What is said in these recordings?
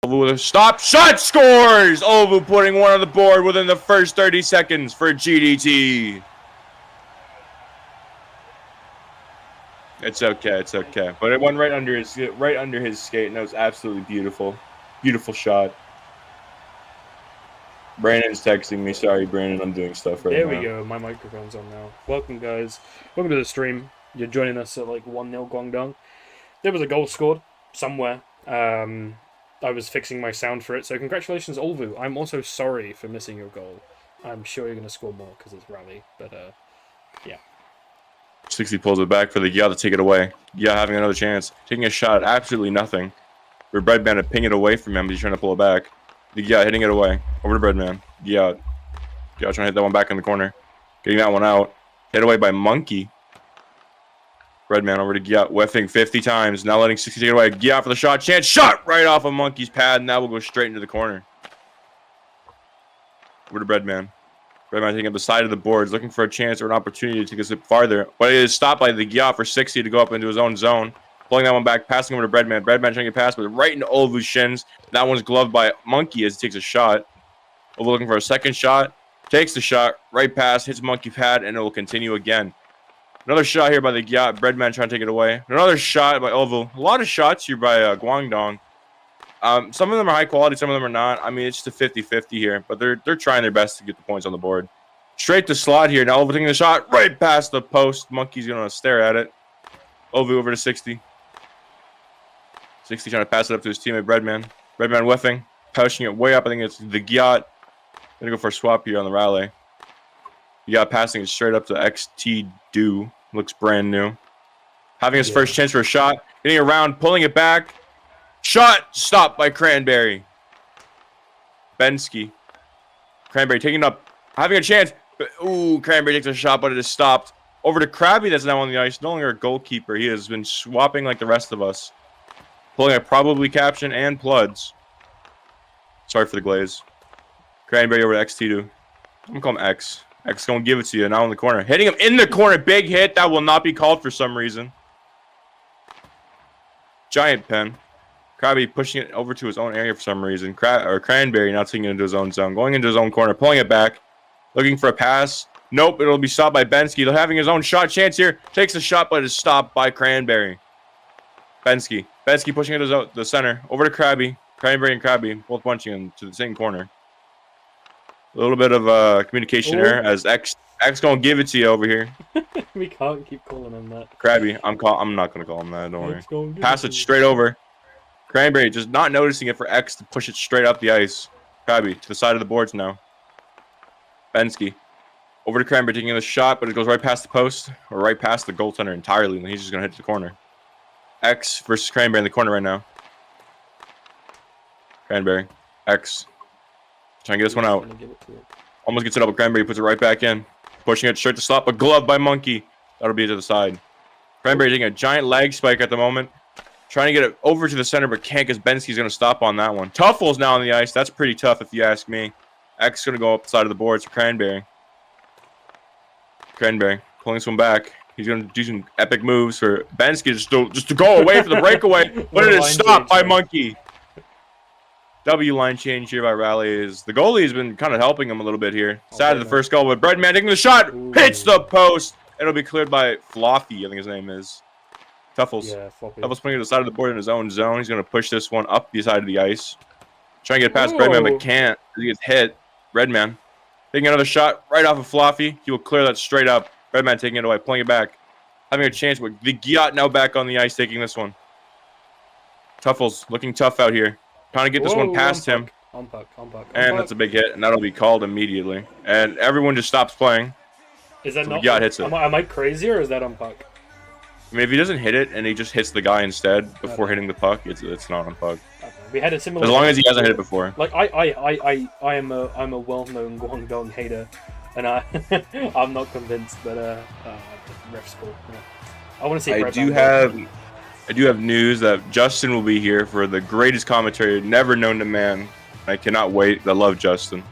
Ovu with a stop shot, scores! Ovu putting one on the board within the first 30 seconds for GDT. It's okay, it's okay. But it went right under his skate, and that was absolutely beautiful. Beautiful shot. Brandon's texting me. Sorry, Brandon, I'm doing stuff right now. There we go. My microphone's on now. Welcome, guys. Welcome to the stream. You're joining us at like 1-0 Guangdong. There was a goal scored somewhere. I was fixing my sound for it, so congratulations, Olvu. I'm also sorry for missing your goal. I'm sure you're going to score more because it's rally, but yeah. 60 pulls it back for the Gia to take it away. Gia having another chance. Taking a shot at absolutely nothing. For Breadman to ping it away from him, but he's trying to pull it back. The Gia hitting it away. Over to Breadman. Gia trying to hit that one back in the corner. Getting that one out. Hit away by Monkey. Breadman over to Gia. Whiffing 50 times. Now letting 60 take it away. Gia for the shot. Chance. Shot right off of Monkey's pad, and that will go straight into the corner. Over to Breadman. Breadman taking up the side of the boards, looking for a chance or an opportunity to take a step farther. But it is stopped by the Gia for 60 to go up into his own zone. Pulling that one back, passing over to Breadman. Breadman trying to get past, but right into Olvu's shins. That one's gloved by Monkey as he takes a shot. Olvu looking for a second shot. Takes the shot, right past, hits Monkey pad, and it will continue again. Another shot here by the Gia. Breadman trying to take it away. Another shot by Olvu. A lot of shots here by Guangdong. Some of them are high quality, some of them are not. I mean, it's just a 50-50 here, but they're trying their best to get the points on the board. Straight to slot here. Now Olvu taking the shot right past the post. Monkey's going to stare at it. Olvu over to 60. 60 trying to pass it up to his teammate Breadman. Breadman whiffing. Pushing it way up. I think it's the Gyat. Going to go for a swap here on the rally. Gyat passing it straight up to XT Do. Looks brand new. Having his first chance for a shot. Getting around. Pulling it back. Shot stopped by Cranberry. Bensky. Cranberry taking up. Having a chance. But, ooh, Cranberry takes a shot, but it is stopped. Over to Krabby that's now on the ice. No longer a goalkeeper. He has been swapping like the rest of us. Pulling a probably caption and Ploods. Sorry for the glaze. Cranberry over to XT2. I'm going to call him X. X going to give it to you now in the corner. Hitting him in the corner. Big hit. That will not be called for some reason. Giant pen. Krabby pushing it over to his own area for some reason. Cranberry now taking it into his own zone. Going into his own corner. Pulling it back. Looking for a pass. Nope. It'll be stopped by Bensky. They're having his own shot chance here. Takes a shot, but is stopped by Cranberry. Bensky pushing it to the center. Over to Krabby. Cranberry and Krabby both punching him to the same corner. A little bit of communication error as X gonna give it to you over here. We can't keep calling him that. Krabby, I'm not gonna call him that. Don't worry. Pass it straight over. Cranberry just not noticing it for X to push it straight up the ice. Krabby to the side of the boards now. Bensky over to Cranberry taking the shot, but it goes right past the post or right past the goaltender entirely, and he's just gonna hit the corner. X versus Cranberry in the corner right now. Cranberry. X. Trying to get this one out. Almost gets it up, but Cranberry puts it right back in. Pushing it straight to slot, but glove by Monkey. That'll be to the side. Cranberry taking a giant lag spike at the moment. Trying to get it over to the center, but can't because Bensky's going to stop on that one. Tuffle's now on the ice. That's pretty tough if you ask me. X is going to go up the side of the boards for Cranberry. Cranberry pulling this one back. He's going to do some epic moves for Bensky just to go away for the breakaway, but it is stopped by Monkey. W line change here by Rally is the goalie has been kind of helping him a little bit here. Sad of the first goal, but Breadman taking the shot, hits the post. It'll be cleared by Floppy, I think his name is. Tuffles. Yeah, Floppy. Tuffles putting it to the side of the board in his own zone. He's going to push this one up the side of the ice. Trying to get past Breadman, but can't. He gets hit. Redman taking another shot right off of Floppy. He will clear that straight up. Redman taking it away, pulling it back. Having a chance, but the Gyat now back on the ice taking this one. Tuffles looking tough out here. Trying to get this one past him. And that's a big hit, and that'll be called immediately. And everyone just stops playing. Is that not? Gyat hits it. Am I crazy, or is that on puck? I mean, if he doesn't hit it and he just hits the guy instead before hitting the puck, it's not on puck. We had a similar. As long as he hasn't hit it before. Like I am a well-known Guangdong hater, and I'm not convinced that ref's cool. I want to see. I do have news that Justin will be here for the greatest commentary never known to man. I cannot wait. I love Justin.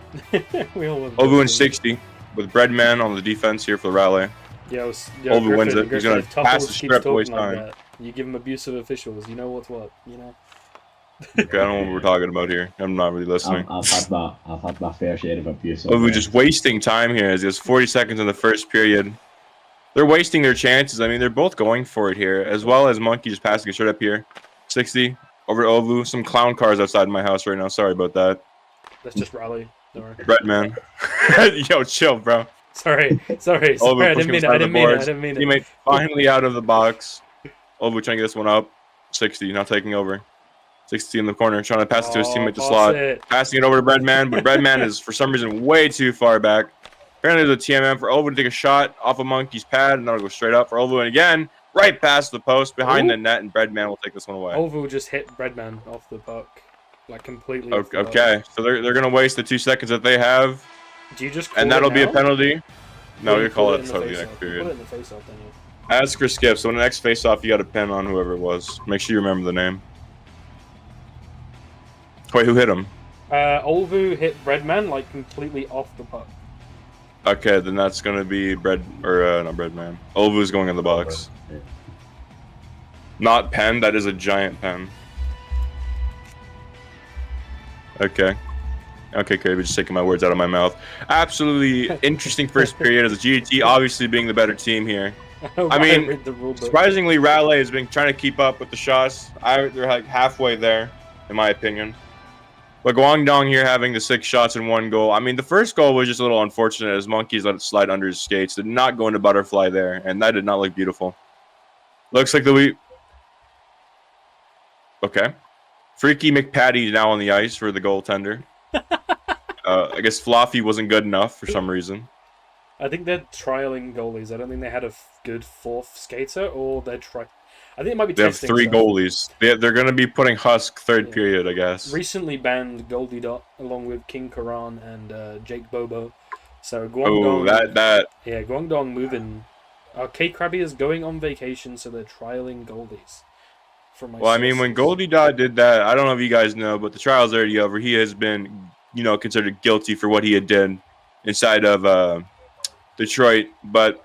We all love Olvu in 60 with Breadman on the defense here for the rally. Olvu wins it. He's going to pass the strip waste time. You give him abusive officials. You know what's what. You know. Okay, I don't know what we're talking about here. I'm not really listening. I've had my fair share of abuse. Oh, we're just wasting time here as there's 40 seconds in the first period. They're wasting their chances. I mean, they're both going for it here, as well as Monkey just passing it straight up here. 60 over to Ovu. Some clown cars outside my house right now. Sorry about that. Let's just rally. Don't worry. Redman. Yo, chill, bro. Sorry. Ovu I didn't mean it. I didn't mean it. Teammate finally out of the box. Ovu trying to get this one up. 60 now taking over. 60 in the corner, trying to pass it to his teammate to slot. Passing it over to Breadman, but Breadman is, for some reason, way too far back. Apparently, there's a TMM for Ovu to take a shot off of Monkey's pad, and that'll go straight up for Ovu. And again, right past the post, behind the net, and Breadman will take this one away. Ovu just hit Breadman off the puck. Like, completely off the Okay, so they're going to waste the 2 seconds that they have. Do you just and that'll be a penalty. No, you call it in until the the next period. Put it in the face-off, then you. Ask for skip, so in the next face-off, you got to pin on whoever it was. Make sure you remember the name. Wait, who hit him? Olvu hit Breadman, like, completely off the puck. Okay, then that's gonna be not Breadman. Olvu's going in the box. Not pen, that is a giant pen. Okay. Okay, Kirby, just taking my words out of my mouth. Absolutely interesting first period as a GT, obviously being the better team here. I mean, surprisingly, Raleigh has been trying to keep up with the shots. They're like halfway there, in my opinion. But Guangdong here having the 6 shots and 1 goal. I mean, the first goal was just a little unfortunate as Monkeys let it slide under his skates. Did not go into butterfly there, and that did not look beautiful. Looks like Okay. Freaky McPatty now on the ice for the goaltender. I guess Fluffy wasn't good enough for some reason. I think they're trialing goalies. I don't think they had a good 4th skater, or they're I think it might be testing. They have 3 goalies. They're going to be putting Husk third period, I guess. Recently banned Goldie Dot along with King Karan and Jake Bobo. So Guangdong. Yeah, Guangdong moving. K Krabby is going on vacation, so they're trialing goalies. Well, I mean, when Goldie Dot did that, I don't know if you guys know, but the trial's already over. He has been, considered guilty for what he had done inside of Detroit, but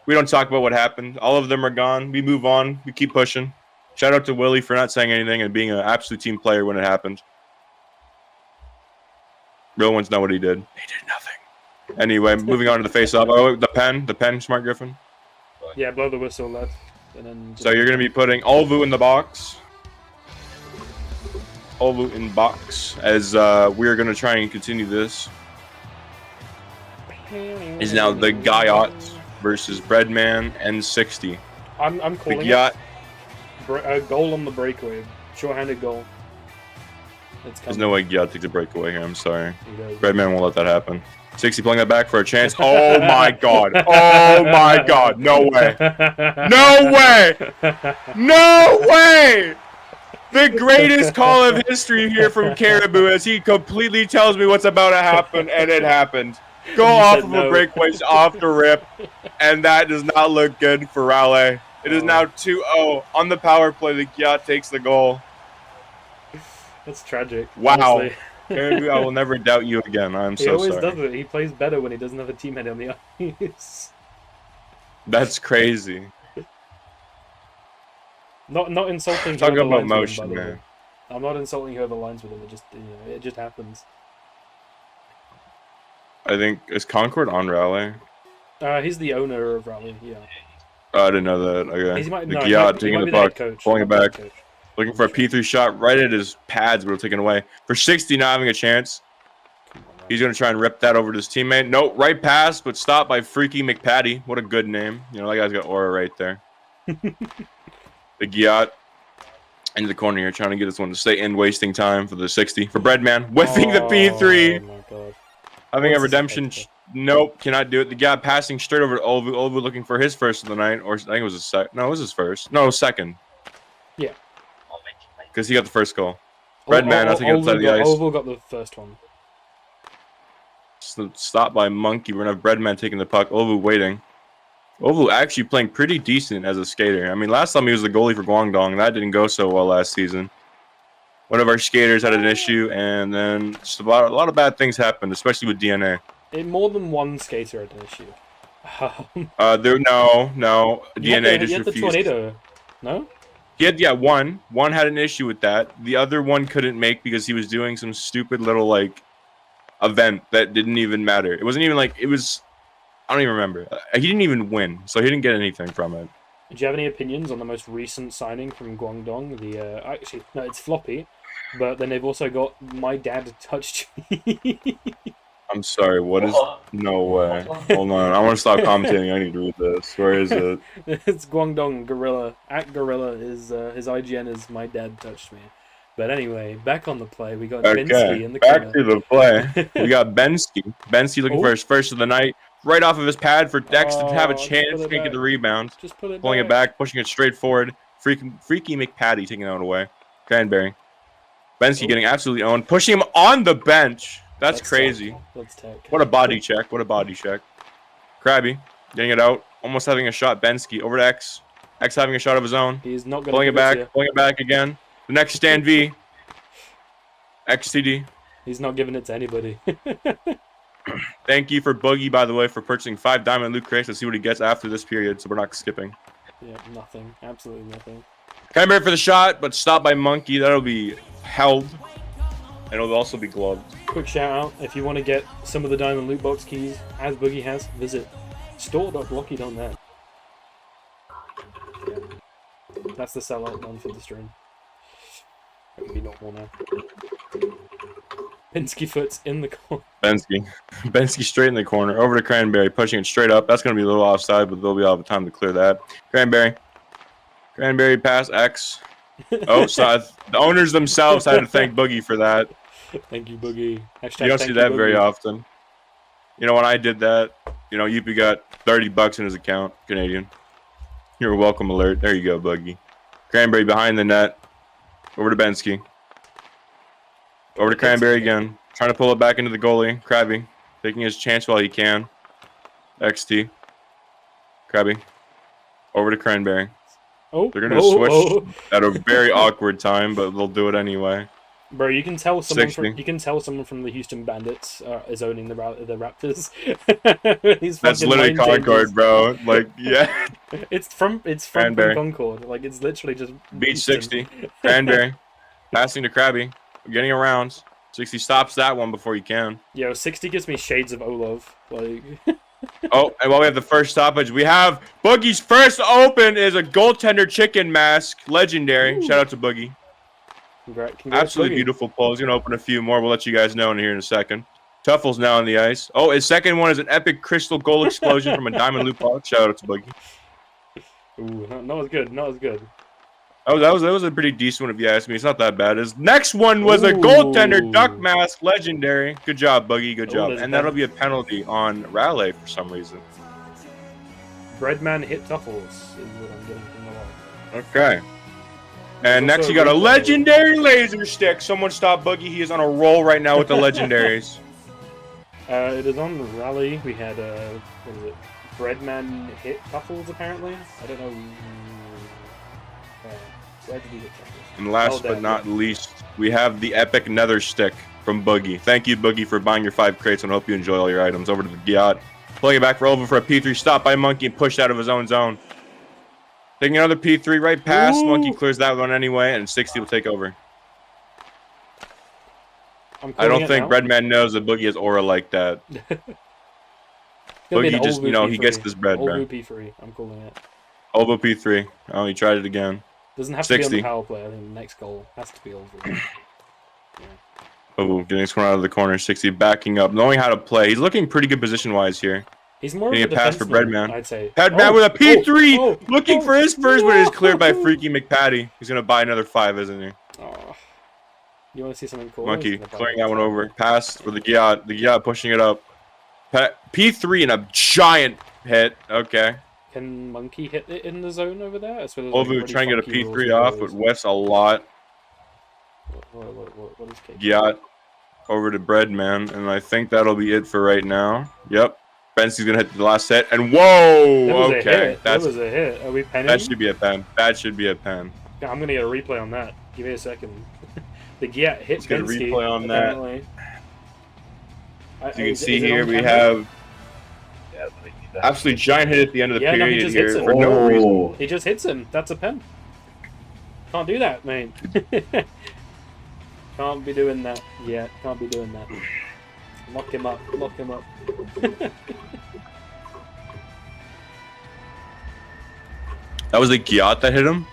we don't talk about what happened. All of them are gone. We move on. We keep pushing. Shout out to Willie for not saying anything and being an absolute team player when it happened. Real ones know what he did. He did nothing. Anyway, moving on to the face-off. Oh, the pen, Smart Griffin. Yeah, blow the whistle, lad. And then so you're going to be putting Olvu in the box. Olvu in box as we're going to try and continue this. Is now the Guyot versus Breadman and 60. I'm calling it. A goal on the breakaway. Short-handed goal. There's no way Guyot takes a breakaway here. I'm sorry. Breadman won't let that happen. 60 pulling that back for a chance. Oh my god. Oh my god. No way. No way. No way. The greatest call of history here from Caribou as he completely tells me what's about to happen, and it happened. Go off of a breakaway off the rip, and that does not look good for Raleigh. It is now 2-0 on the power play. The Guyot takes the goal. That's tragic. Wow. Caribou, I will never doubt you again. I'm so sorry. He always does it. He plays better when he doesn't have a teammate on the ice. That's crazy. Not insulting. Talk about motion, man. I'm not insulting whoever lines with him. It just happens. I think, is Concord on Raleigh? He's the owner of Raleigh, yeah. I didn't know that. Okay. The Guyot taking the puck, pulling it back, looking for a P3 shot right at his pads, but taken away. For 60 not having a chance. He's going to try and rip that over to his teammate. Nope, right pass, but stopped by Freaky McPatty. What a good name. That guy's got aura right there. The Guyot into the corner here, trying to get this one to stay in, wasting time for the 60. For Breadman, whiffing the P3. Oh my god. Having a redemption. Nope, cannot do it. The guy passing straight over to Olvu. Olvu looking for his first of the night, or I think it was his second. No, it was his first. No, second. Yeah. Because he got the first goal. Breadman, I think, outside the ice. Olvu got the first one. Stopped by Monkey. We're going to have Breadman taking the puck. Olvu waiting. Olvu actually playing pretty decent as a skater. I mean, last time he was the goalie for Guangdong. That didn't go so well last season. One of our skaters had an issue, and then just a lot of bad things happened, especially with DNA. More than one skater had an issue. No. DNA just refused. The tornado. No? He had, yeah, one. One had an issue with that. The other one couldn't make because he was doing some stupid little, like, event that didn't even matter. It wasn't even like, it was, I don't even remember. He didn't even win, so he didn't get anything from it. Do you have any opinions on the most recent signing from Guangdong? The actually, no, it's Floppy, but then they've also got My Dad Touched Me. I'm sorry, what is... No way. Hold on, I want to stop commentating. I need to read this. Where is it? It's Guangdong Gorilla. At Gorilla is his IGN is My Dad Touched Me. But anyway, back on the play, we got Bensky in the corner. Back to the play. We got Bensky. Bensky looking for his first of the night. Right off of his pad for Dex to have a chance to get the rebound. Just put it Pulling it back, pushing it straight forward. Freaky McPatty taking it away. Cranberry. Bensky getting absolutely owned. Pushing him on the bench. That's crazy. Let's take. What a body check. What a body check. Krabby getting it out. Almost having a shot. Bensky over to X. X having a shot of his own. He's not going to pulling it back. Pulling it back again. The next stand V. XTD. He's not giving it to anybody. Thank you for Boogie, by the way, for purchasing 5 diamond loot crates. Let's see what he gets after this period, so we're not skipping. Yeah, nothing. Absolutely nothing. Cranberry for the shot, but stopped by Monkey. That'll be held. And it'll also be gloved. Quick shout out, if you want to get some of the diamond loot box keys, as Boogie has, visit store.blocky.net. Yeah. That's the sellout one for the stream. Maybe not more now. Bensky foot's in the corner. Bensky straight in the corner. Over to Cranberry, pushing it straight up. That's going to be a little offside, but they'll be all the time to clear that. Cranberry pass X. Oh, so the owners themselves had to thank Boogie for that. Thank you, Boogie. Hashtag you don't see that very often. You know, when I did that, you know, Yuppie got 30 bucks in his account, Canadian. You're welcome alert. There you go, Boogie. Cranberry behind the net. Over to Bensky. Over to Cranberry again. Trying to pull it back into the goalie. Krabby. Taking his chance while he can. XT. Krabby. Over to Cranberry. Oh, they're going to switch at a very awkward time, but they'll do it anyway. Bro, you can tell someone from the Houston Bandits is owning the Raptors. That's literally Concord, bro. Like, yeah. It's from Concord. Like, it's literally just beat 60. Cranberry passing to Krabby, getting around. 60 stops that one before you can. Yo, 60 gives me shades of Olov. Like. Oh, and while we have the first stoppage, we have Boogie's first open is a goaltender chicken mask, legendary. Ooh. Shout out to Boogie. Congrats, absolutely Boogie. Beautiful pull. He's gonna open a few more. We'll let you guys know in here in a second. Tuffle's now on the ice. Oh, his second one is an epic crystal goal explosion from a diamond loop box. Shout out to Boogie. Ooh, that was good. That was good. That was a pretty decent one if you ask me. It's not that bad. His next one was a goaltender duck mask, legendary. Good job, Boogie. Good job. And that'll be a penalty on Raleigh for some reason. Breadman hit Tuffles is what I'm getting from the line. Okay. And next you got a legendary laser stick. Someone stop Boogie. He is on a roll right now with the legendaries. It is on Raleigh. We had what is it? Breadman hit Tuffles apparently. I don't know. Where did he get Tuffles? And last but not least, we have the epic nether stick from Boogie. Thank you, Boogie, for buying your 5 crates, and I hope you enjoy all your items. Over to the Giat. Pulling it back for over for a P3. Stop by Monkey and pushed out of his own zone. Taking another P3 right past. Ooh. Monkey clears that one anyway, and 60 will take over. I don't think Breadman knows that Boogie has aura like that. Boogie just, you know, he gets this bread, bro. P3, I'm calling it. Ovo P3. Oh, he tried it again. Doesn't have to be on the power play. I think the next goal has to be over. Yeah. Oh, getting this one out of the corner. 60 backing up, knowing how to play. He's looking pretty good position-wise here. He's more getting of a pass for Breadman. I'd say. Breadman with a P3, looking for his first, but it's cleared by Freaky McPatty. He's gonna buy another 5, isn't he? Oh. You want to see something cool? Monkey clearing that one over. Pass for the Giat. The Giat pushing it up. P3 and a giant hit. Okay. Can Monkey hit it in the zone over there? Ovu trying to get a P3 off, but West a lot. What is Kate? Giat over to Breadman, and I think that'll be it for right now. Yep. Bensky's gonna hit the last hit, and whoa! Okay, that was a hit. Are we penning? That should be a pen. That should be a pen. Yeah, I'm gonna get a replay on that. Give me a second. The Giat hit Bensky. Get a replay on that. As you can see here, we have absolutely giant hit at the end of the period here for no reason. He just hits him. That's a pen. Can't do that, mate. Can't be doing that. Yeah, can't be doing that. Lock him up. Lock him up. That was the Gyat that hit him?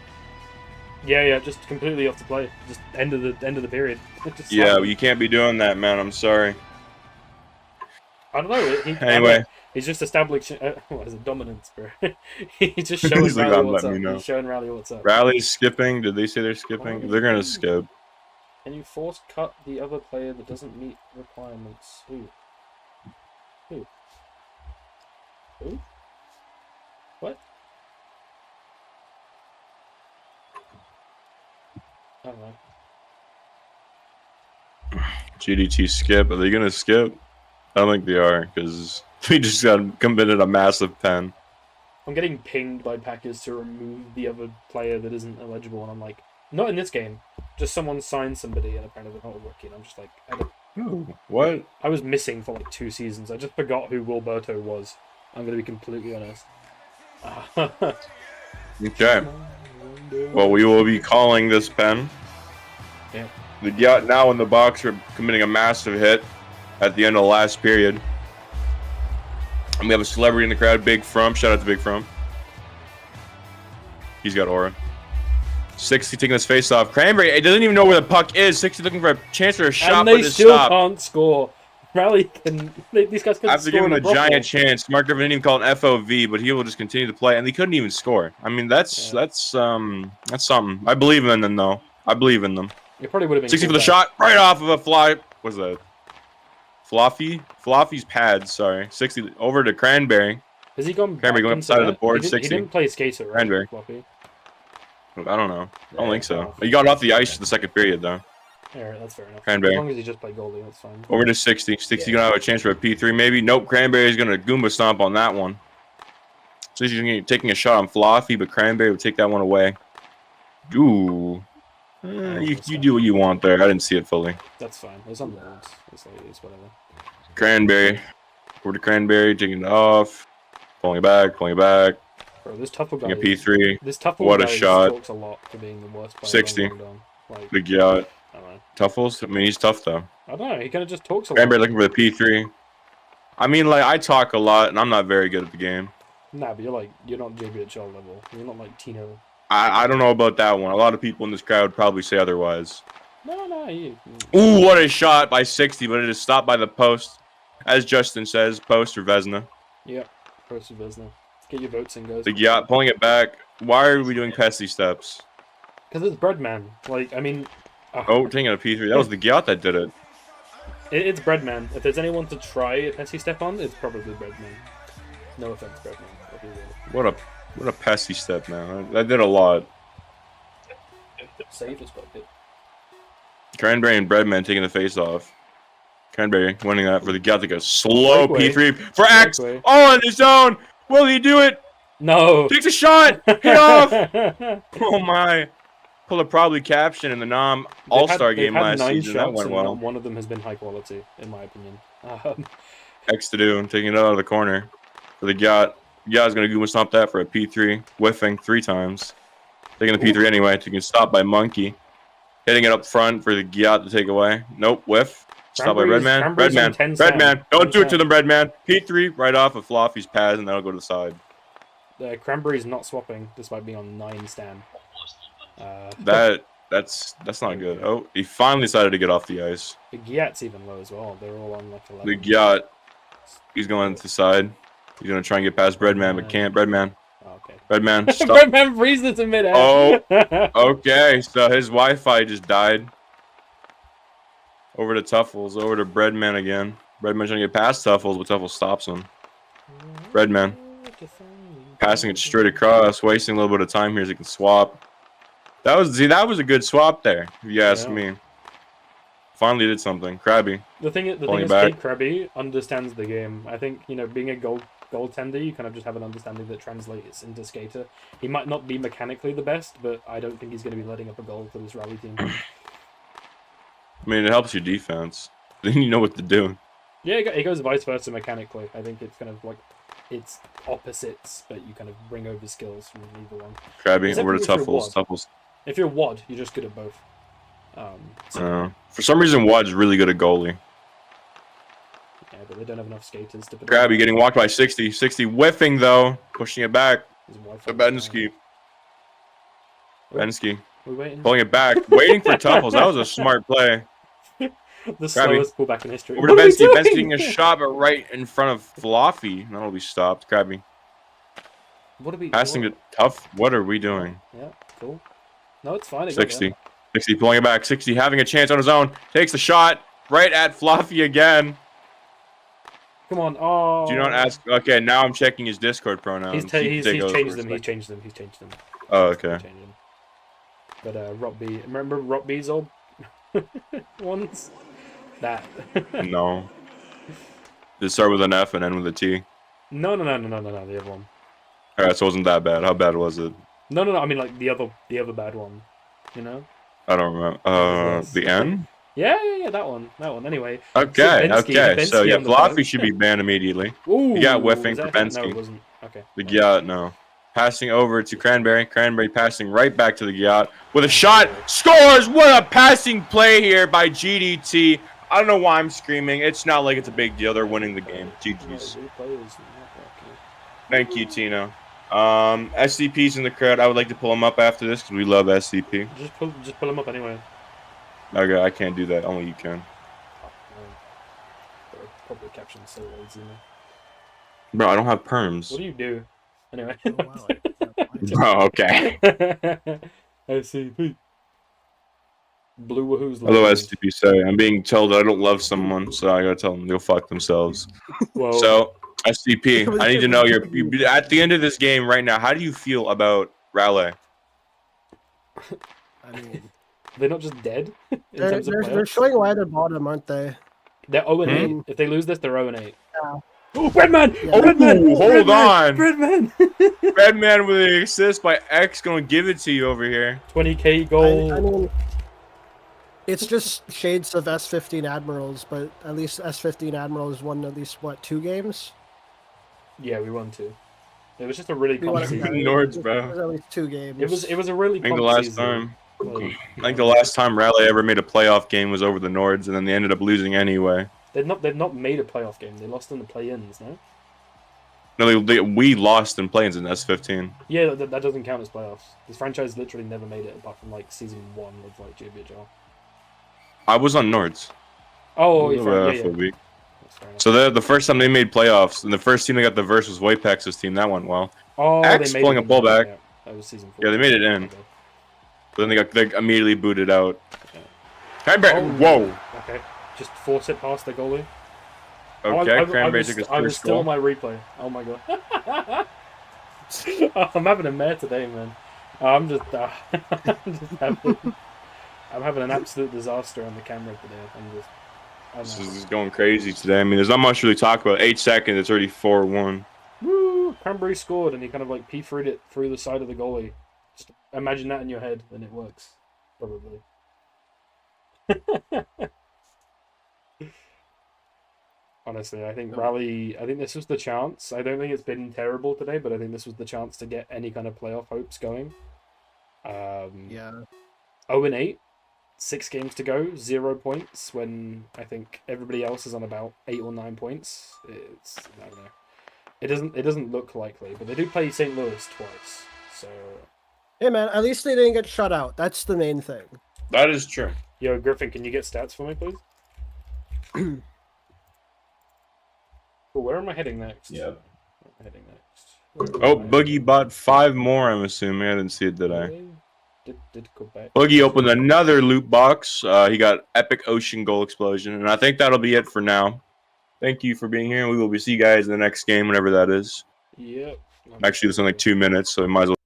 Yeah, just completely off the play. Just end of the period. Just Yeah, slap but him. you can't be doing that, man. I'm sorry. I don't know. Anyway. He's just establishing. What is it? Dominance, bro. He's just showing He's like, Rally "I'm what's up. letting you know." He's showing Rally what's up. Rally's skipping. Did they say they're skipping? They're gonna skip. Can you force cut the other player that doesn't meet requirements? Who? What? I don't know. GDT skip. Are they gonna skip? I don't think they are, because we just got committed a massive pen. I'm getting pinged by Packers to remove the other player that isn't eligible, and I'm like, not in this game. Just someone signed somebody, and apparently they're not working. I'm just like, Ooh, what? I was missing for like 2 seasons. I just forgot who Wilberto was. I'm gonna be completely honest. Okay. Well, we will be calling this pen. Yeah. The Gyat now in the box for committing a massive hit at the end of the last period. And we have a celebrity in the crowd, Big From. Shout out to Big From. He's got aura. 60 taking his face off. Cranberry, it doesn't even know where the puck is. 60 looking for a chance for a shot, And but they it's still stopped. can't score. Rally can. These guys couldn't After score giving him in a brothel. giant chance, Mark Griffin didn't even call it FOV, but he will just continue to play, and he couldn't even score. I mean, that's something. I believe in them, though. I believe in them. It probably would have been 60 for cool the back. shot, right off of a fly. What's that? Fluffy's pads. Sorry, 60 over to Cranberry. Has he gone? Cranberry back going up into side of the that? board, He 60. didn't play skater, right? Cranberry. Floppy. I don't know. I don't think so. Yeah. He got off the ice the second period, though. Yeah, right, that's fair enough. Cranberry. As long as he just played goalie, that's fine. Over to 60. 60 gonna have a chance for a P3, maybe. Nope. Cranberry's gonna Goomba stomp on that one. So he's taking a shot on Fluffy, but Cranberry would take that one away. Ooh. You do what you want there. I didn't see it fully. That's fine. It was on loads. It's like it's whatever. Cranberry. Over to Cranberry, taking it off. Pulling it back. Bro, this Tuffle guy. Taking a P3. This Tuffle What guy a shot. talks a lot for being the worst player. 60. on Guangdong. Like, Big Yacht. I don't know. Tuffles? I mean, he's tough, though. I don't know. He kind of just talks a lot. Cranberry looking for the P3. I mean, like, I talk a lot, and I'm not very good at the game. Nah, but you're not JBHL level. You're not like Tino. I don't know about that one. A lot of people in this crowd probably say otherwise. No, you. Ooh, what a shot by 60, but it is stopped by the post. As Justin says, post or Vesna. Yep. Post of Vesna. Get your votes in, guys. The Yacht pulling it back. Why are we doing pesty steps? Because it's Breadman. Like, I mean. Oh, taking a P3. That was the Yacht that did it. It's Breadman. If there's anyone to try a Pessy step on, it's probably Breadman. No offense, Breadman. If you will. What a pesty step, man. That did a lot. Save is quite good. Cranberry and Breadman taking the face off. Cranberry winning that for the Yacht. Like a slow Breakaway. P3 for X. Breakaway. Oh, on his own. Will he do it? No. Takes a shot. Hit off. Oh my. Pull a probably caption in the NOM All-Star game last season. That went well. Not one of them has been high quality, in my opinion. X to do. Taking it out of the corner for the Yacht. Yacht's going to Goomba stomp that for a P3. Whiffing 3 times. Taking the P3 anyway. Taking stop by Monkey. Hitting it up front for the Yacht to take away. Nope. Whiff. Stop by Redman. Redman. Don't do it to them, Redman. P3 right off of Fluffy's pads, and that'll go to the side. Cranberry's not swapping, despite being on 9 stand. That's not good. Oh, he finally decided to get off the ice. The Gyat's even low as well. They're all on like 11. The Yacht. He's going to the side. He's going to try and get past Breadman, but can't. Breadman. Oh, okay. Breadman, stop. Breadman freezes in midair. Oh, okay. So his Wi-Fi just died. Over to Tuffles. Over to Breadman again. Breadman's trying to get past Tuffles, but Tuffles stops him. Breadman. Passing it straight across. Wasting a little bit of time here as he can swap. That was a good swap there, if you ask me. Finally did something. Krabby. The thing is, Kate Krabby understands the game. I think, being a goaltender, you kind of just have an understanding that translates into skater. He might not be mechanically the best, but I don't think he's going to be letting up a goal for this rally team. I mean, it helps your defense. Then you know what to do. Yeah, it goes vice versa mechanically. I think it's kind of like it's opposites, but you kind of bring over skills from either one. Krabby, over to Tuffles. Tuffles If you're WOD, you're just good at both. For some reason, Wad's really good at goalie. Yeah, but they don't have enough skaters to put. Krabby getting walked by 60. 60 whiffing though, pushing it back. To Bensky. Bensky We're waiting. pulling it back, waiting for Tuffles. That was a smart play. The slowest pullback in history. Over to Bensky. Bensky taking a shot, but right in front of Fluffy. That'll be stopped. Krabby. What are we Passing to Tough. What are we doing? Yeah, cool. No, it's fine. 60. 60 pulling it back. 60 having a chance on his own. Takes the shot right at Fluffy again. Come on. Oh. Do not ask. Okay, now I'm checking his Discord pronouns. He's changed them. He's changed them. Oh, okay. But Rock B. Remember Rock B's old ones? That. No. Did it start with an F and end with a T? No. The other one. Alright, so it wasn't that bad. How bad was it? No. I mean, like the other bad one. You know. I don't remember. The N? Yeah, that one. Anyway. Okay. Bensky So yeah, on the Fluffy boat. should be banned immediately. Ooh, He got whiffing for No, Bensky. it wasn't. Okay. The Gyat, no. Passing over to Cranberry. Cranberry passing right back to the Gyat with a shot. Scores! What a passing play here by GDT. I don't know why I'm screaming. It's not like it's a big deal. They're winning the game. GG's. Thank you, Tino. SCP's in the crowd. I would like to pull him up after this because we love SCP. Just pull him up anyway. Okay, I can't do that. Only you can. Probably caption so lazy. Bro, I don't have perms. What do you do? Anyway. Bro, okay. SCP. Blue Wahoo's. Hello, SCP. Sorry, I'm being told that I don't love someone, so I gotta tell them they'll fuck themselves. Whoa. So, SCP, I need to know you at the end of this game right now. How do you feel about Raleigh? I mean, they're not just dead. they're showing why they're bottom, aren't they? They're 0-8. If they lose this, they're 0-8. Yeah. Oh, Breadman! Yeah. Oh, Breadman! Hold on. Breadman! Redman with an assist by X, gonna give it to you over here. 20k goal. I mean, it's just shades of S15 Admirals, but at least S15 Admirals won at least, what, 2 games? Yeah, we won 2. It was just a really We won comp it- season. Nords, It bro. was at least 2 games. It was a really I think comp the last season. time. Like, I think the last time Raleigh ever made a playoff game was over the Nords, and then they ended up losing anyway. they've not made a playoff game. They lost in the play-ins, no? No, we lost in play-ins in S15. Yeah, that doesn't count as playoffs. This franchise literally never made it apart from like season 1 of like JBHL. I was on Nords. Oh, for yeah. a week. That's fair enough. So the first time they made playoffs, and the first team they got the verse was Wapex's team. That went well. Oh, X they made pulling it a in pullback. there, yeah. That was season 4. Yeah, they made it in. Okay. But then they immediately booted out. Oh, Whoa. Okay, just force it past the goalie. Okay, I Cranberry was, took his I was first still goal. on my replay. Oh my god. I'm having a mare today, man. I'm just I'm having an absolute disaster on the camera today. This is going crazy today. I mean, there's not much to really talk about. 8 seconds, it's already 4-1. Woo! Cranberry scored, and he kind of like P-freed it through the side of the goalie. Just imagine that in your head, and it works. Probably. Honestly, I think Raleigh. I think this was the chance. I don't think it's been terrible today, but I think this was the chance to get any kind of playoff hopes going. Yeah. 0-8, 6 games to go, 0 points. When I think everybody else is on about 8 or 9 points. It's I don't know. It doesn't look likely, but they do play St. Louis twice. So Hey, man, at least they didn't get shut out. That's the main thing. That is true. yo, Griffin, can you get stats for me, please? Cool, where am I heading next? Yep. Where am I heading next? Oh, Boogie bought 5 more, I'm assuming. I didn't see it, did I? Did go back. Boogie opened another loot box. He got Epic Ocean Goal Explosion. And I think that'll be it for now. Thank you for being here. We will see you guys in the next game, whenever that is. Yep. Actually, this is in like 2 minutes, so we might as well.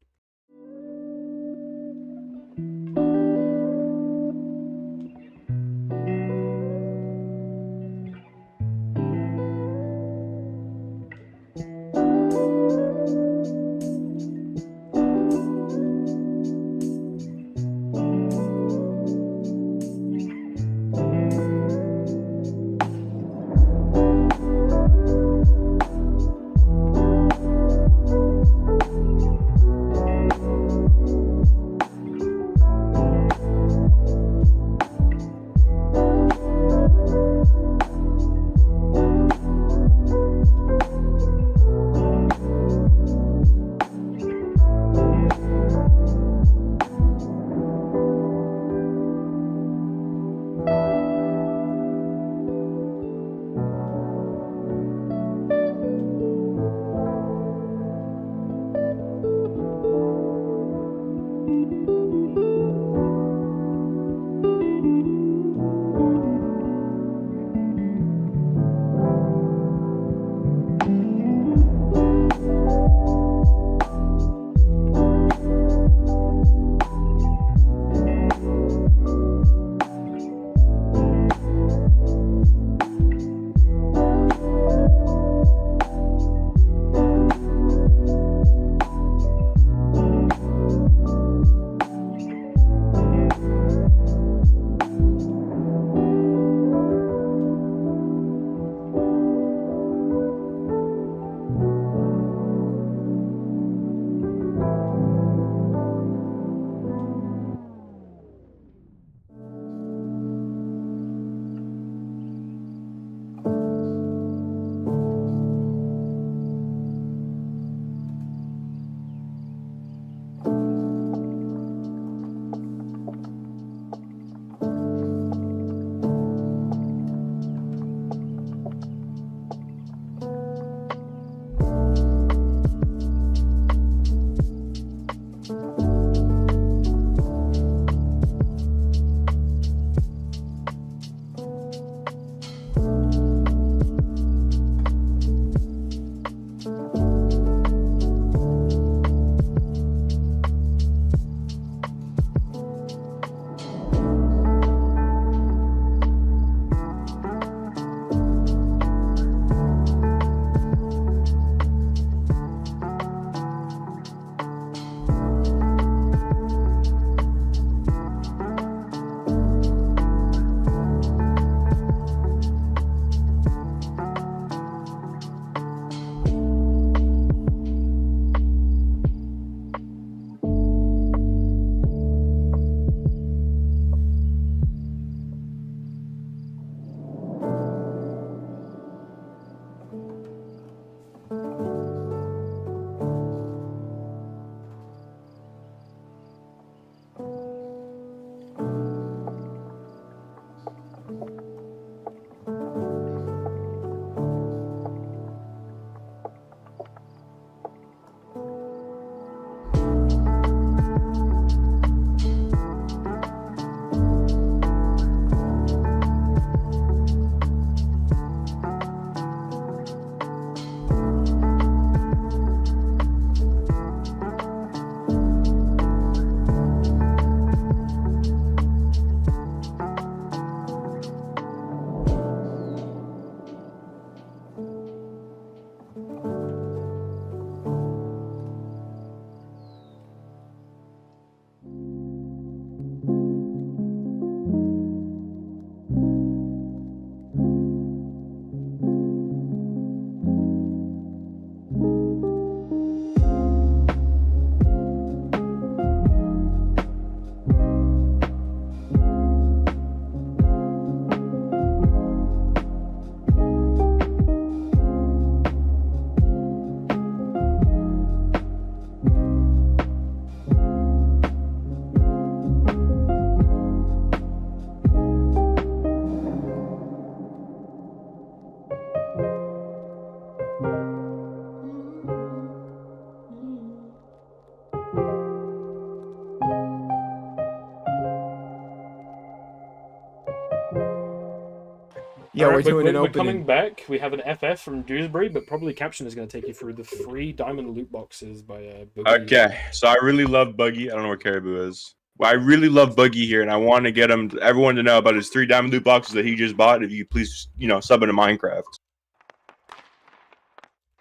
Yeah, Alright, we're doing an we're opening. coming back. We have an FF from Dewsbury, but probably Caption is going to take you through the 3 diamond loot boxes by Boogie. Okay, so I really love Buggy. I don't know where Caribou is. Well, I really love Buggy here, and I want to get everyone to know about his 3 diamond loot boxes that he just bought. If you could please, sub into Minecraft.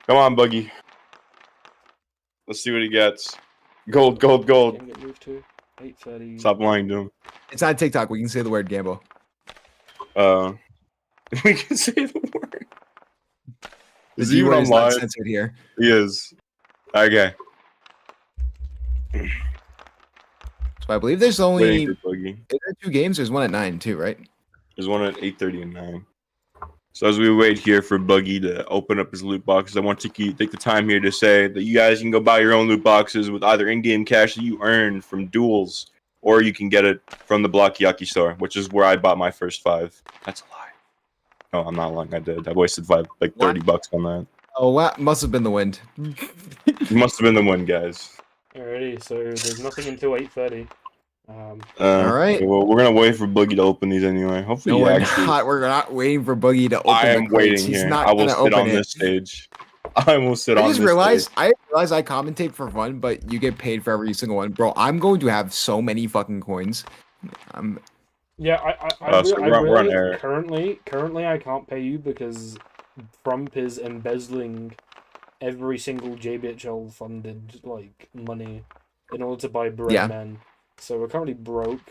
Come on, Buggy. Let's see what he gets. Gold, gold, gold. Can get moved to 8:30. Stop lying to him. It's on TikTok. We can say the word Gambo. We can say the word. The Is G he even word is not online? censored here. He is. Okay. So I believe there's only Waiting for Buggy. is there 2 games. There's one at 9 too, right? There's one at 8:30 and 9. So as we wait here for Buggy to open up his loot boxes, I want to take the time here to say that you guys can go buy your own loot boxes with either in-game cash that you earn from duels, or you can get it from the Blocky store, which is where I bought my first 5. That's a lie. No, I'm not lying. I did. I wasted $30 on that. Oh, wow. Must have been the wind. It must have been the one, guys. Alrighty, so there's nothing until 8:30. All right. Well, we're gonna wait for Buggy to open these anyway. Hopefully, No, he we're actually. not. We're not waiting for Boogie to open I am the crates. waiting He's here. not I will gonna sit open on it. this stage. I will sit I on just this realized stage. I commentate for fun, but you get paid for every single one, bro. I'm going to have so many fucking coins. Yeah, So we're on air. Currently, I can't pay you because Trump is embezzling every single JBHL funded money in order to buy bread, Yeah. man. So we're currently broke.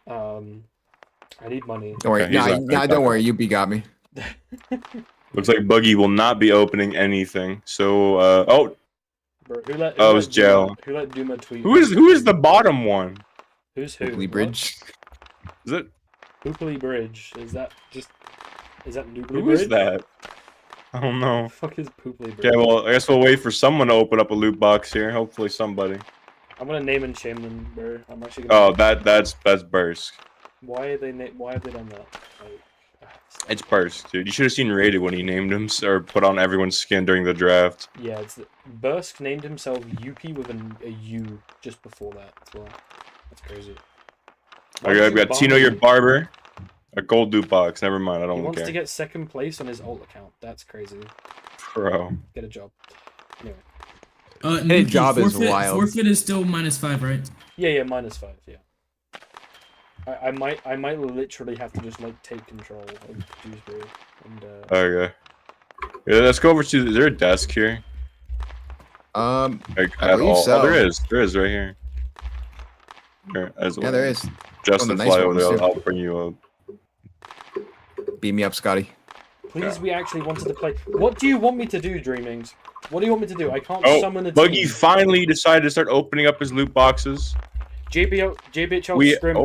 I need money. Don't worry. Okay, he's Nah, don't worry. You got me. Looks like Buggy will not be opening anything. So, Bro, who let it was jail. Duma, who let Duma tweet? who is the bottom one? Who's who? Hooply What? Bridge. Is it? Hooply Bridge. Is that Noobly Who Bridge? is that? I don't know. The fuck is Pooply Bridge? Okay, well, I guess we'll wait for someone to open up a loot box here. Hopefully, somebody. I'm gonna name and shame them, bro. I'm actually gonna. Oh, that's Burst. Why have they done that? It's Burst, dude. You should have seen Rated when he named him or put on everyone's skin during the draft. Yeah, Bursk named himself Yuppie with a U just before that as well. That's crazy. Okay, we got Tino, your barber. A gold loot box. Never mind. I He don't wants care. to get 2nd place on his alt account. That's crazy. Bro. Get a job. Anyway. Hey, Nuki, job is forfeit, wild. Forfeit is still -5, right? Yeah, -5. Yeah. I might literally have to just take control of Dewsbury and. Okay. Yeah, let's go over to. Is there a desk here? I At believe all? so. Oh, there is. There is right here. Here, as well. Yeah, there is. Justin, Oh, the nice fly over ones, there. too. I'll bring you up. Beat me up, Scotty. Please, we actually wanted to play. What do you want me to do, Dreamings? What do you want me to do? I can't Oh, summon a Buggy team. finally decided to start opening up his loot boxes. JBHL scrim.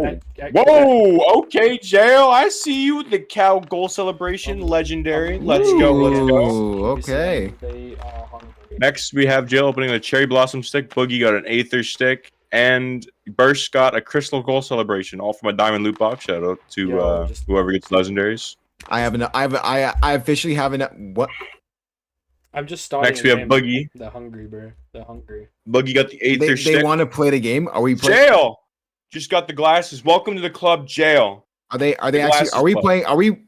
Whoa! Okay, Jail. I see you. The cow goal celebration, legendary. Let's go. Let's go. Ooh, okay. They are hungry. Next, we have Jail opening a cherry blossom stick. Boogie got an Aether stick, and Burst got a crystal goal celebration. All from a diamond loot box. Shout out to Yo, just- whoever gets legendaries. I officially have enough. What? I'm just starting. Next, we have Boogie. They're hungry, bro. They're hungry. Boogie got the Aether They stick. want to play the game? Are we playing? Jail just got the glasses. Welcome to the club, Jail. Are they The actually? glasses Are we club. playing? Are we?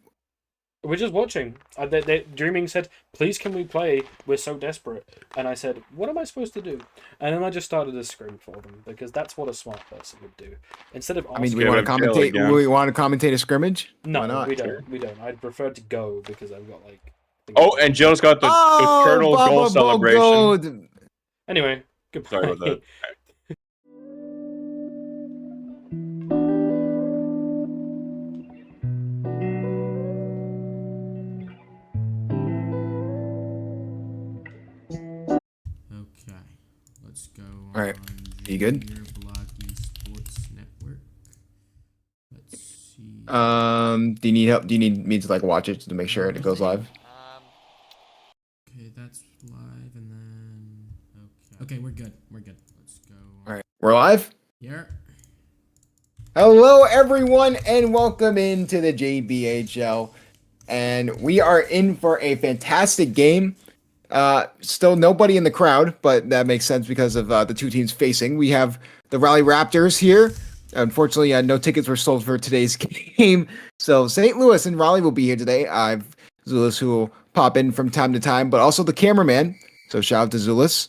We're just watching. Dreaming said, "Please, can we play? We're so desperate." And I said, "What am I supposed to do?" And then I just started a scrim for them because that's what a smart person would do. Instead of I mean, do asking, we Yeah, want to we have Jail commentate? again. We want to commentate a scrimmage? Why no, not? we don't. We don't. I'd prefer to go because I've got things Oh, to and do. Jail's got the turtle Bubba goal Bubba celebration. Gold. Anyway, goodbye. Sorry about that. Okay, let's go. Alright, on you good? Junior Blocky Sports Network. Let's see. Do you need help? Do you need me to watch it to make sure it goes live? Okay, that's live, and then okay, we're good. We're good. Let's go. All right, we're live. Yeah. Hello, everyone, and welcome into the JBHL. And we are in for a fantastic game. Still nobody in the crowd, but that makes sense because of the two teams facing. We have the Rally Raptors here Unfortunately, no tickets were sold for today's game. So St. Louis and Raleigh will be here today. I've Zulus who will pop in from time to time, but also the cameraman. So shout out to Zulus.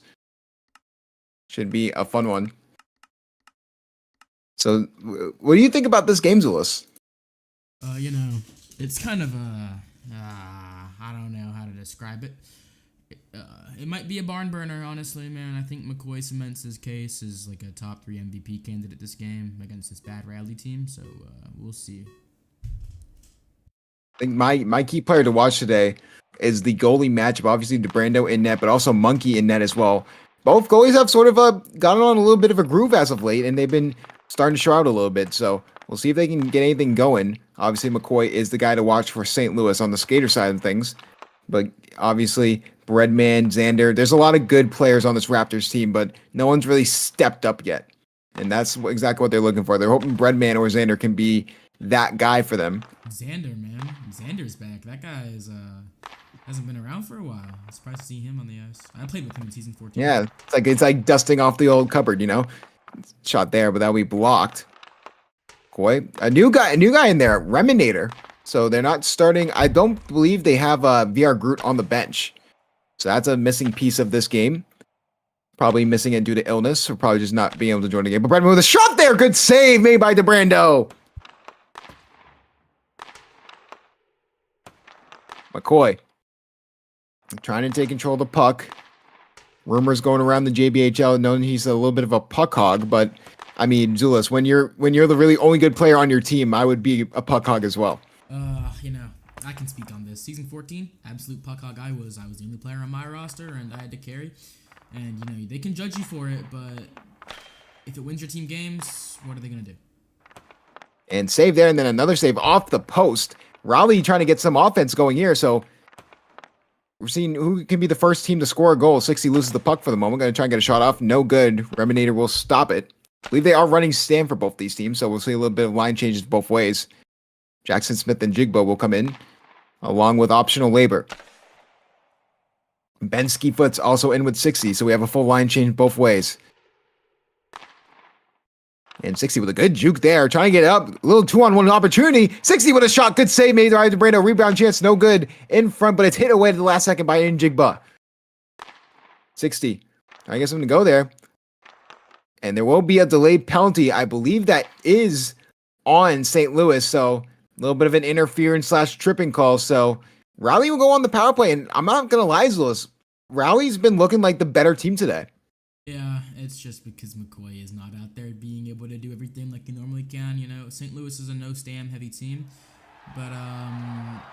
Should be a fun one. So, what do you think about this game, Zulus? You know, it's kind of a, I don't know how to describe it. It might be a barn burner, honestly, man. I think McCoy cements his case as like a top 3 MVP candidate this game against this bad Raleigh team. So we'll see. I think my key player to watch today is the goalie matchup. Obviously, DeBrando in net, but also Monkey in net as well. Both goalies have sort of gotten on a little bit of a groove as of late, and they've been starting to show out a little bit. So we'll see if they can get anything going. Obviously, McCoy is the guy to watch for St. Louis on the skater side of things. But obviously, Breadman, Xander, there's a lot of good players on this Raptors team, but no one's really stepped up yet. And that's exactly what they're looking for. They're hoping Breadman or Xander can be that guy for them. Xander, man. Xander's back. That guy is hasn't been around for a while. I'm surprised to see him on the ice. I played with him in season 14. Yeah, it's like dusting off the old cupboard, you know? Shot there, but that'll be blocked. Boy, a new guy in there, Reminator. So they're not starting. I don't believe they have VR Groot on the bench. So that's a missing piece of this game. Probably missing it due to illness, or probably just not being able to join the game. But Brendan with a shot there. Good save made by DeBrando. McCoy trying to take control of the puck. Rumors going around the JBHL knowing he's a little bit of a puck hog, but I mean, Zulus, when you're the really only good player on your team, I would be a puck hog as well. You know, I can speak on this. Season 14, absolute puck hog I was the only player on my roster, and I had to carry. And, you know, they can judge you for it, but if it wins your team games, what are they going to do? And save there, and then another save off the post. Raleigh trying to get some offense going here, so we're seeing who can be the first team to score a goal. 60 loses the puck for the moment. Going to try and get a shot off. No good. Reminator will stop it. I believe they are running stand for both these teams, so we'll see a little bit of line changes both ways. Jackson Smith and Jigbo will come in, along with optional labor. Ben Skifoot's also in with 60, so we have a full line change both ways. And 60 with a good juke there, trying to get up. A little 2-on-1 opportunity. 60 with a shot. Good save made by DeBrando. Rebound chance, no good in front, but it's hit away to the last second by Njigba. 60. I guess I'm going to go there. And there will be a delayed penalty. I believe that is on St. Louis, so a little bit of an interference / tripping call. So Raleigh will go on the power play, and I'm not going to lie, Louis. Raleigh's been looking like the better team today. Yeah, it's just because McCoy is not out there being able to do everything like he normally can. You know, St. Louis is a no-stam heavy team. But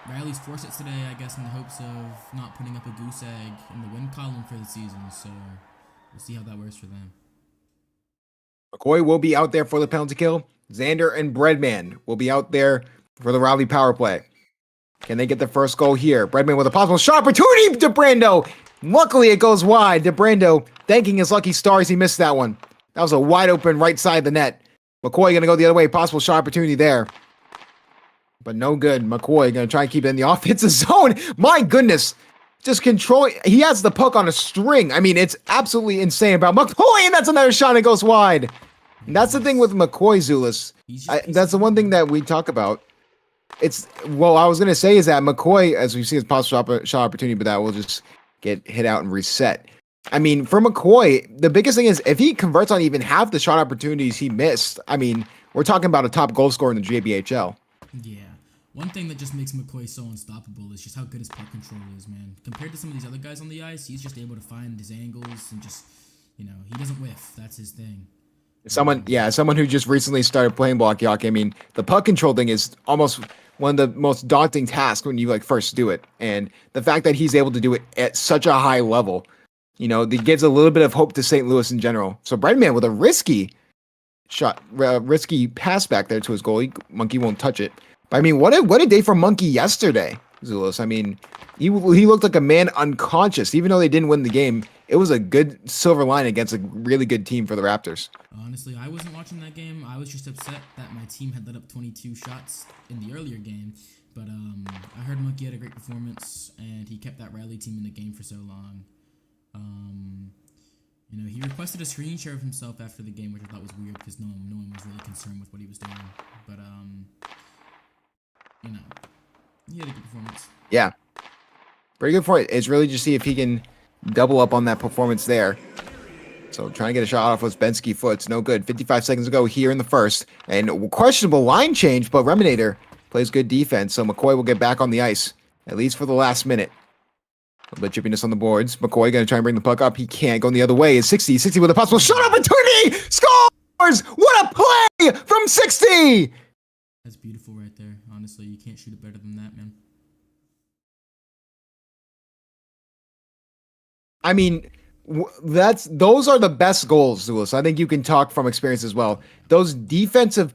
Riley's forced it today, I guess, in the hopes of not putting up a goose egg in the win column for the season. So we'll see how that works for them. McCoy will be out there for the penalty kill. Xander and Breadman will be out there for the Raleigh power play. Can they get the first goal here? Breadman with a possible shot opportunity. DeBrando. Luckily, it goes wide. DeBrando thanking his lucky stars he missed that one. That was a wide open right side of the net. McCoy going to go the other way. Possible shot opportunity there. But no good. McCoy going to try and keep it in the offensive zone. My goodness. Just controlling. He has the puck on a string. I mean, it's absolutely insane about McCoy, and that's another shot. It goes wide. And that's the thing with McCoy, Zulus. That's the one thing that we talk about. I was going to say is that McCoy, as we see his possible shot opportunity, but that will just get hit out and reset. I mean, for McCoy, the biggest thing is if he converts on even half the shot opportunities he missed, I mean, we're talking about a top goal scorer in the JBHL. Yeah. One thing that just makes McCoy so unstoppable is just how good his puck control is, man. Compared to some of these other guys on the ice, he's just able to find his angles and just, you know, he doesn't whiff. That's his thing. Someone who just recently started playing block hockey. I mean, the puck control thing is almost one of the most daunting tasks when you first do it. And the fact that he's able to do it at such a high level, you know, that gives a little bit of hope to St. Louis in general. So Breadman with a risky shot, risky pass back there to his goalie. Monkey won't touch it. But I mean, what a day for Monkey yesterday, Zulus. I mean, he looked like a man unconscious. Even though they didn't win the game, it was a good silver line against a really good team for the Raptors. Honestly, I wasn't watching that game. I was just upset that my team had let up 22 shots in the earlier game. But I heard Monkey had a great performance, and he kept that Raleigh team in the game for so long. You know, he requested a screen share of himself after the game, which I thought was weird because no one was really concerned with what he was doing. But you know, he had a good performance. Yeah. Pretty good for it. It's really just see if he can double up on that performance there. So trying to get a shot off with Bensky foot's no good. 55 seconds ago here in the first. And questionable line change, but Reminator plays good defense. So McCoy will get back on the ice, at least for the last minute. A little bit chippiness on the boards. McCoy going to try and bring the puck up. He can't. Going the other way. Is 60. 60 with a possible shot opportunity. Scores! What a play from 60! That's beautiful right there. Honestly, you can't shoot it better than that, man. I mean, those are the best goals, Zulus. I think you can talk from experience as well. Those defensive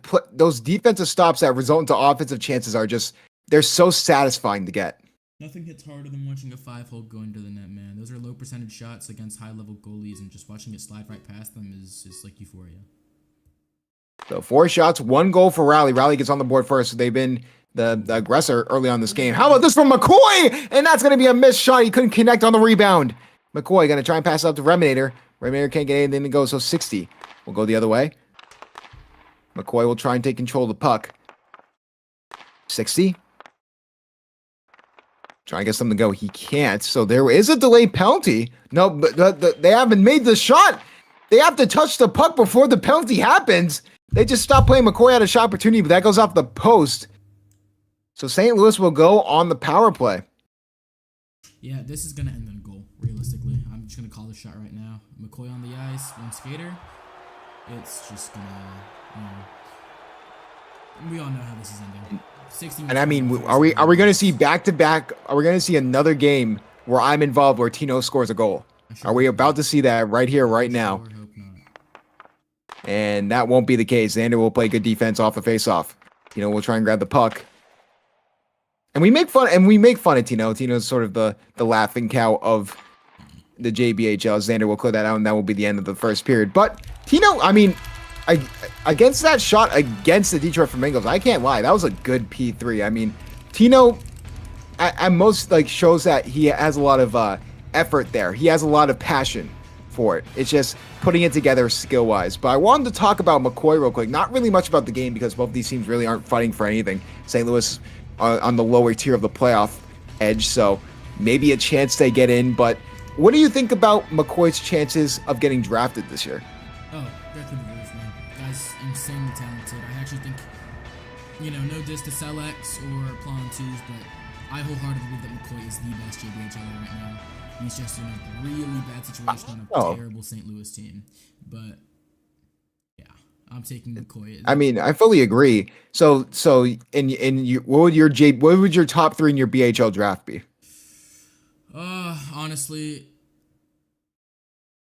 stops that result into offensive chances are just, they're so satisfying to get. Nothing hits harder than watching a 5-hole go into the net, man. Those are low percentage shots against high-level goalies, and just watching it slide right past them is like euphoria. So 4 shots, 1 goal for Rally. Rally gets on the board first. So they've been the aggressor early on this game. How about this from McCoy? And that's going to be a missed shot. He couldn't connect on the rebound. McCoy going to try and pass it up to Reminator. Reminator can't get anything to go, so 60 will go the other way. McCoy will try and take control of the puck. 60. Trying to get something to go. He can't. So there is a delayed penalty. No, but they haven't made the shot. They have to touch the puck before the penalty happens. They just stopped playing. McCoy had a shot opportunity, but that goes off the post. So St. Louis will go on the power play. Yeah, this is going to end in a goal, realistically. I'm just going to call the shot right now. McCoy on the ice, 1 skater. It's just going to, we all know how this is ending. 60 And I mean, are we going to see back-to-back? Are we going to see another game where I'm involved where Tino scores a goal? Are we about to see that right here, right now? Sure hope not. And that won't be the case. Xander will play good defense off the face-off. Tino will try and grab the puck. And we make fun of Tino. Tino's sort of the laughing cow of the JBHL. Xander will clear that out, and that will be the end of the first period. But Tino, I mean, against that shot against the Detroit Flamingos, I can't lie. That was a good P3. I mean, Tino at most shows that he has a lot of effort there. He has a lot of passion for it. It's just putting it together skill-wise. But I wanted to talk about McCoy real quick. Not really much about the game because both of these teams really aren't fighting for anything. St. Louis on the lower tier of the playoff edge, so maybe a chance they get in. But what do you think about McCoy's chances of getting drafted this year? Oh, they're through the roof, man. Guy's insanely talented. I actually think, no diss to Celex or Plantus, but I wholeheartedly believe that McCoy is the best JBHL right now. He's just in a really bad situation on a terrible St. Louis team. But yeah, I'm taking McCoy. I mean, I fully agree. So what would your top 3 in your BHL draft be? Honestly,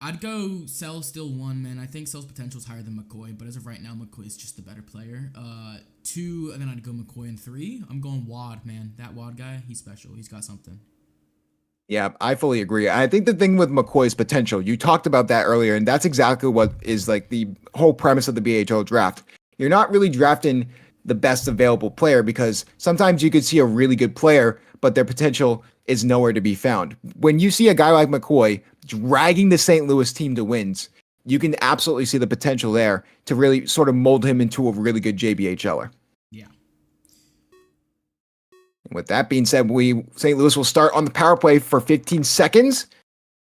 I'd go Cell still 1, man. I think Cell's potential is higher than McCoy, but as of right now, McCoy is just the better player. 2, and then I'd go McCoy, and 3, I'm going Wad, man. That Wad guy, he's special. He's got something. Yeah, I fully agree. I think the thing with McCoy's potential, you talked about that earlier, and that's exactly what is the whole premise of the BHL draft. You're not really drafting the best available player because sometimes you could see a really good player, but their potential is nowhere to be found. When you see a guy like McCoy dragging the St. Louis team to wins, you can absolutely see the potential there to really sort of mold him into a really good JBHLer. Yeah. With that being said, St. Louis will start on the power play for 15 seconds.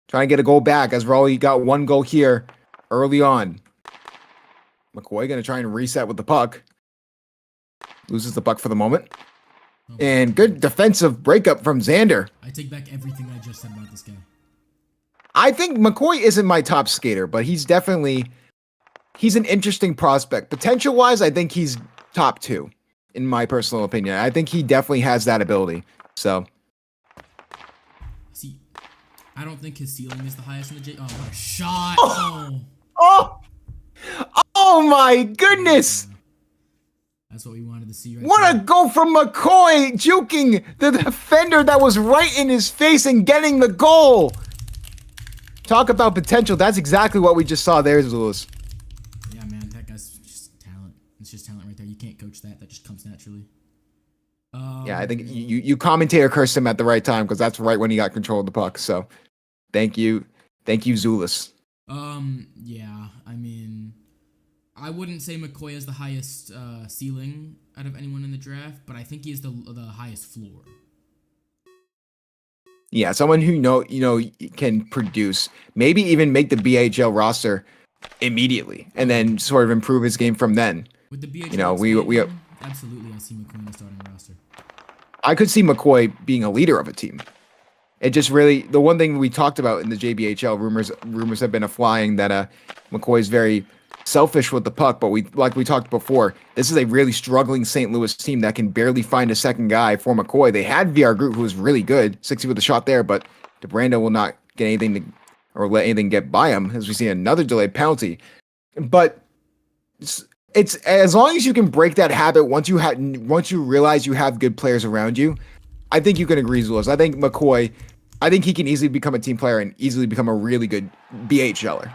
Trying to get a goal back as Raleigh got 1 goal here early on. McCoy going to try and reset with the puck. Loses the puck for the moment. And good defensive breakup from Xander. I take back everything I just said about this guy. I think McCoy isn't my top skater, but he's an interesting prospect. Potential-wise, I think he's top 2, in my personal opinion. I think he definitely has that ability. So, see, I don't think his ceiling is the highest in the J. Oh, what a shot! Oh my goodness! That's what we wanted to see right What there. a goal from McCoy, juking the defender that was right in his face and getting the goal. Talk about potential. That's exactly what we just saw there, Zulus. Yeah, man, that guy's just talent. It's just talent right there. You can't coach that. That just comes naturally. Yeah, I think you commentator cursed him at the right time because that's right when he got control of the puck. So, thank you, Zulus. Yeah. I mean, I wouldn't say McCoy has the highest ceiling out of anyone in the draft, but I think he has the highest floor. Yeah, someone who can produce, maybe even make the BHL roster immediately, and then sort of improve his game from then. With the BHL, we absolutely, I see McCoy in the starting roster. I could see McCoy being a leader of a team. It just really, the one thing we talked about in the JBHL, rumors have been flying that McCoy is very selfish with the puck, but we talked before, this is a really struggling St. Louis team that can barely find a second guy for McCoy. They had VR Group, who was really good, 60 with a shot there, but DeBrando will not get anything or let anything get by him, as we see another delayed penalty. But it's as long as you can break that habit once you realize you have good players around you, I think you can agree, Zulus. I think McCoy, he can easily become a team player and easily become a really good BHLer.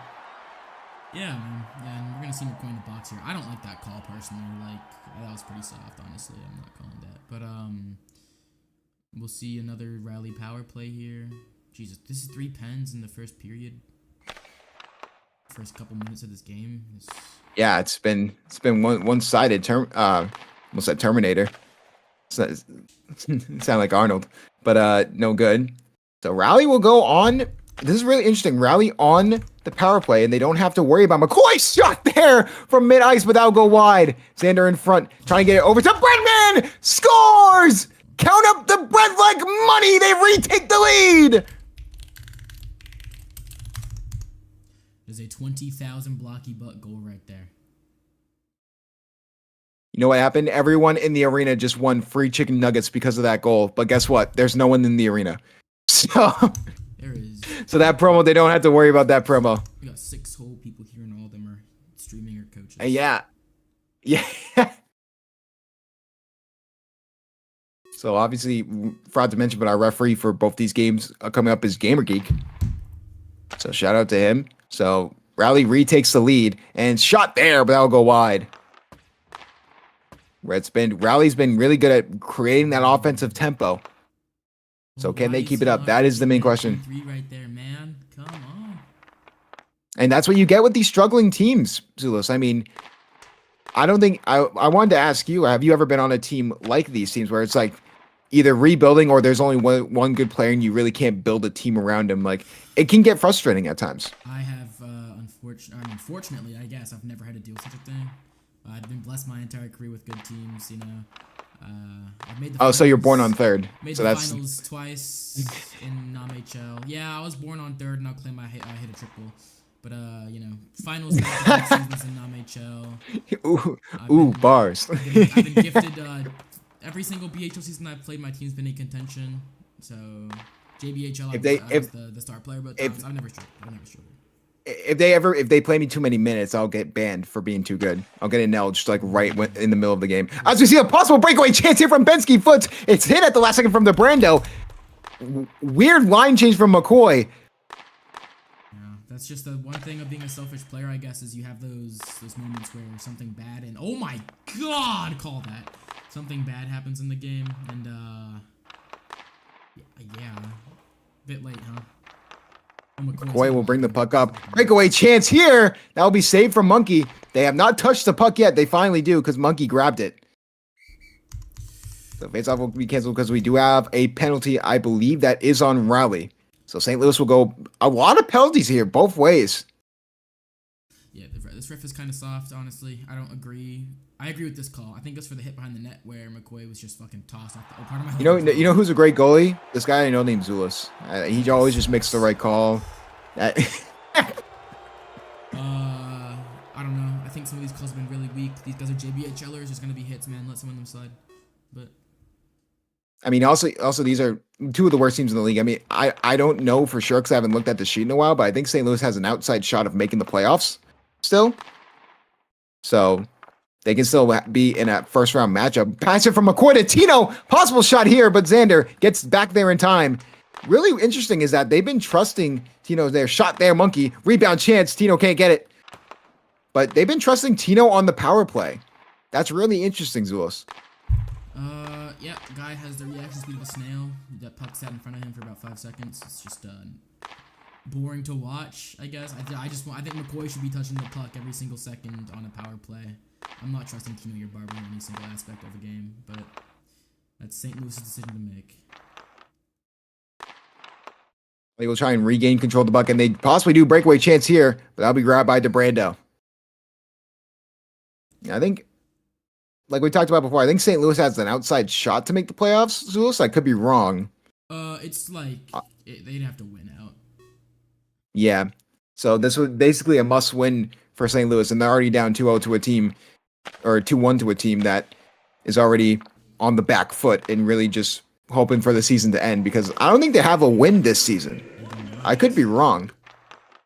Yeah, man. Yeah, and we're gonna see McCoy in the box here. I don't like that call personally. Like, that was pretty soft, honestly. I'm not calling that. But we'll see another rally power play here. Jesus, this is 3 pens in the first period. First couple minutes of this game. Yeah, it's been one-sided. Almost said Terminator. Sound like Arnold, but no good. So Rally will go on. This is really interesting. Rally on the power play, and they don't have to worry about McCoy's shot there from mid-ice, but that'll go wide. Xander in front, trying to get it over to Breadman. Scores! Count up the bread like money. They retake the lead. There's a 20,000 blocky butt goal right there. You know what happened? Everyone in the arena just won free chicken nuggets because of that goal. But guess what? There's no one in the arena. So there is. So that promo, they don't have to worry about that promo. We got 6 whole people here, and all of them are streaming or coaches. Yeah. So obviously, forgot to mention, but our referee for both these games coming up is Gamer Geek. So shout out to him. So Rally retakes the lead and shot there, but that'll go wide. Rally's been really good at creating that offensive tempo. So can they keep it up? That is the main question. 3 right there, man. Come on. And that's what you get with these struggling teams, Zulus. I mean, I don't think I wanted to ask you, have you ever been on a team like these teams where it's like either rebuilding or there's only one good player and you really can't build a team around him? Like, it can get frustrating at times. I have, unfortunately, I guess I've never had to deal with such a thing. I've been blessed my entire career with good teams, you know. I've made the finals, so you're born on third. Made so the that's finals twice in non-HL. Yeah, I was born on third, and I'll claim I hit a triple. But you know, finals seasons in non-HL. Bars. I've been gifted every single BHL season I've played. My team's been in contention. So JBHL, I was the star player, but I've never struggled. If they play me too many minutes, I'll get banned for being too good. I'll get an L just like right in the middle of the game. As we see a possible breakaway chance here from Bensky Foots. It's hit at the last second from the Brando. Weird line change from McCoy. Yeah, that's just the one thing of being a selfish player, I guess, is you have those moments where something bad and oh my god, call that. Something bad happens in the game and yeah. Bit late, huh? McCoy will bring the puck up. Breakaway chance here. That will be saved from Monkey. They have not touched the puck yet. They finally do because Monkey grabbed it. The faceoff will be canceled because we do have a penalty. I believe that is on Rowley. So St. Louis will go a lot of penalties here, both ways. Yeah, this ref is kind of soft, honestly. I don't agree. I agree with this call. I think it's for the hit behind the net where McCoy was just fucking tossed off the part of my You know who's a great goalie? This guy I know named Zulus. He always just makes the right call. I don't know. I think some of these calls have been really weak. These guys are JBHLers. There's gonna be hits, man. Let someone on them slide. But I mean, also these are two of the worst teams in the league. I mean, I don't know for sure because I haven't looked at the sheet in a while, but I think St. Louis has an outside shot of making the playoffs still. So they can still be in a first round matchup. Pass it from McCoy to Tino. Possible shot here, but Xander gets back there in time. Really interesting is that they've been trusting Tino there. Shot there, Monkey. Rebound chance. Tino can't get it. But they've been trusting Tino on the power play. That's really interesting, Zulus. Yeah, guy has the reaction speed of a snail. That puck sat in front of him for about 5 seconds. It's just boring to watch, I guess. I think McCoy should be touching the puck every single second on a power play. I'm not trusting Tino Barber in any single aspect of the game, but that's St. Louis' decision to make. They will try and regain control of the puck, and they possibly do breakaway chance here, but that'll be grabbed by DeBrando. I think, like we talked about before, I think St. Louis has an outside shot to make the playoffs. Zulus, I could be wrong. It's like they'd have to win out. Yeah. So this was basically a must-win for St. Louis, and they're already down 2-0 to a team, or 2-1 to a team that is already on the back foot and really just hoping for the season to end, because I don't think they have a win this season. I could be wrong.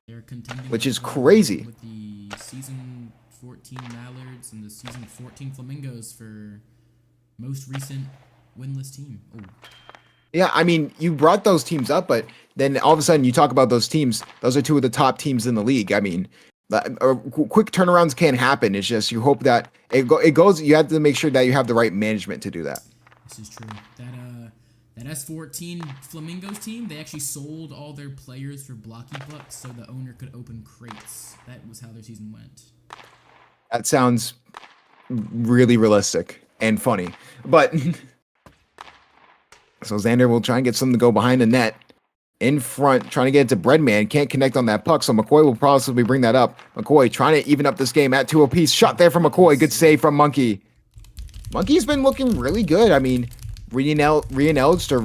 They're contending, which is crazy. With the season 14 Mallards and the season 14 Flamingos for most recent winless team. Oh. Yeah, I mean, you brought those teams up, but then all of a sudden you talk about those teams. Those are two of the top teams in the league. I mean, quick turnarounds can't happen. It's just you hope that it goes. You have to make sure that you have the right management to do that. This is true. That S14 Flamingos team, they actually sold all their players for blocky bucks so the owner could open crates. That was how their season went. That sounds really realistic and funny. But so Xander will try and get something to go behind the net. In front, trying to get it to Breadman. Can't connect on that puck, so McCoy will possibly bring that up. McCoy trying to even up this game at 2 apiece. Shot there from McCoy. Good save from Monkey. Monkey's been looking really good. I mean, re-announced or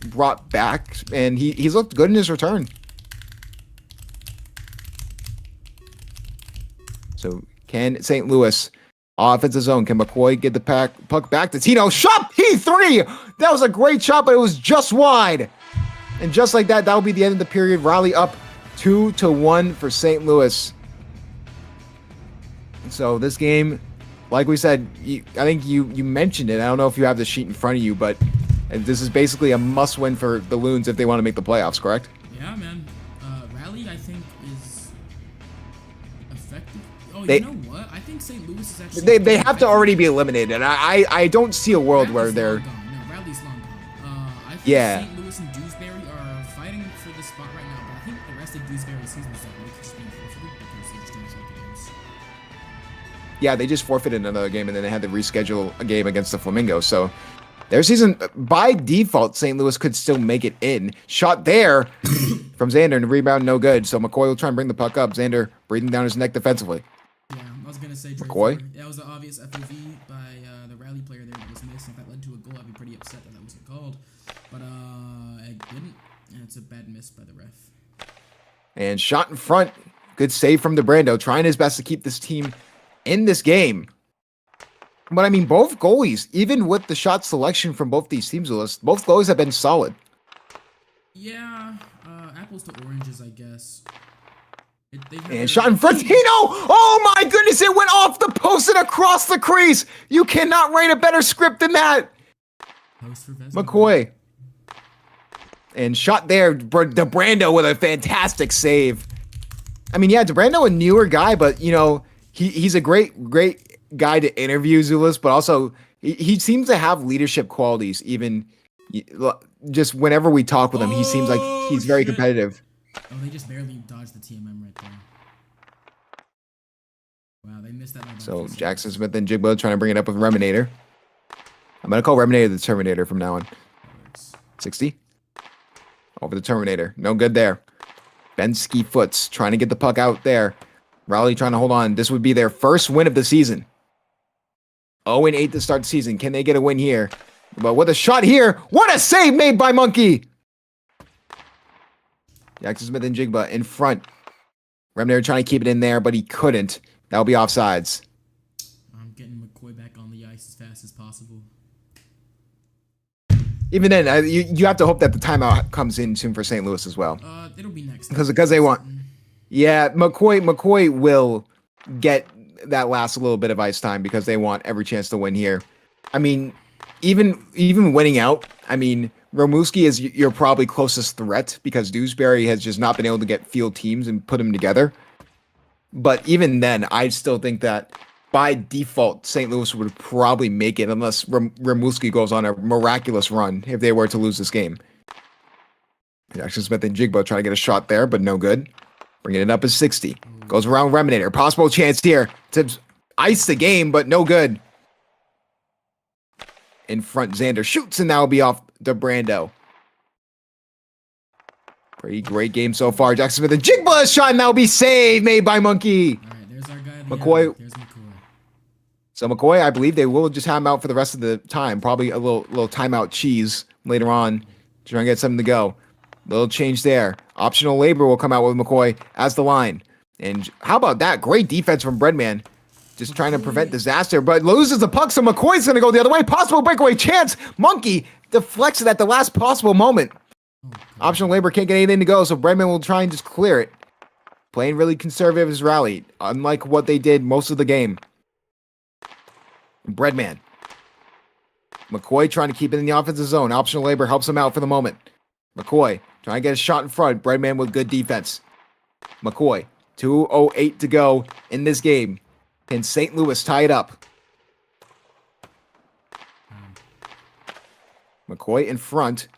brought back, and he's looked good in his return. So can St. Louis offensive zone? Can McCoy get the puck back to Tino? Shot P3! That was a great shot, but it was just wide. And just like that, that'll be the end of the period. Raleigh up 2-1 for St. Louis. So this game, like we said, I think you mentioned it. I don't know if you have the sheet in front of you, but this is basically a must-win for the Loons if they want to make the playoffs, correct? Yeah, man. Raleigh, I think, is effective. Oh, You know what? I think St. Louis is actually... They have to already be eliminated, and I don't see a world where they're... Long gone. No, Raleigh's long gone. I think Yeah. St. Louis and Dewsbury are fighting for the spot right now, but I think the rest of Dewsbury's season is like just being forfeited because they just don't show the games. Yeah, they just forfeited another game, and then they had to reschedule a game against the Flamingos. So their season, by default, St. Louis could still make it in. Shot there from Xander, and the rebound no good. So McCoy will try and bring the puck up. Xander breathing down his neck defensively. Yeah, I was going to say McCoy? That was an obvious FOV by the Raleigh player there that was missed. If that led to a goal, I'd be pretty upset that wasn't called. But it didn't, and it's a bad miss by the ref. And shot in front. Good save from DeBrando, trying his best to keep this team in this game. But I mean, both goalies, even with the shot selection from both these teams, both goalies have been solid. Yeah, apples to oranges, I guess. And shot in front, Tino! Oh my goodness, it went off the post and across the crease! You cannot write a better script than that! McCoy. And shot there, DeBrando with a fantastic save. I mean, yeah, DeBrando a newer guy, but, you know, he's a great guy to interview, Zulus, but also he seems to have leadership qualities, even just whenever we talk with him, he seems like he's very competitive. Oh, they just barely dodged the TMM right there. Wow, they missed that. So Jackson Smith and Jigbo trying to bring it up with Reminator. I'm going to call Reminator the Terminator from now on. 60. Over the Terminator. No good there. Ben Ski Foots trying to get the puck out there. Raleigh trying to hold on. This would be their first win of the season. 0-8 to start the season. Can they get a win here? But with a shot here. What a save made by Monkey. Jackson Smith and Jigba in front. Remner trying to keep it in there, but he couldn't. That'll be offsides. I'm getting McCoy back on the ice as fast as possible. Even then, you have to hope that the timeout comes in soon for St. Louis as well. It'll be next. Because they want... Yeah, McCoy will get that last little bit of ice time because they want every chance to win here. I mean, even winning out, I mean, Romuski is your probably closest threat because Dewsbury has just not been able to get field teams and put them together. But even then, I still think that by default, St. Louis would probably make it unless Romuski goes on a miraculous run if they were to lose this game. Jackson Smith and Jigbo trying to get a shot there, but no good. Bringing it up is 60. Goes around Reminator. Possible chance here to ice the game, but no good. In front, Xander shoots, and that will be off the Brando. Pretty great game so far. Jackson Smith and Jigba shot, and that will be saved, made by Monkey. All right, there's our guy. McCoy. There's McCoy. So McCoy, I believe they will just have him out for the rest of the time. Probably a little timeout cheese later on to try and get something to go. Little change there. Optional labor will come out with McCoy as the line. And how about that? Great defense from Breadman. Just trying to prevent disaster, but loses the puck, so McCoy's going to go the other way. Possible breakaway chance. Monkey deflects it at the last possible moment. Optional labor can't get anything to go, so Breadman will try and just clear it. Playing really conservative as rally, unlike what they did most of the game. Breadman. McCoy trying to keep it in the offensive zone. Optional labor helps him out for the moment. McCoy trying to get a shot in front. Breadman with good defense. McCoy, 2:08 to go in this game. Can St. Louis tie it up? McCoy in front.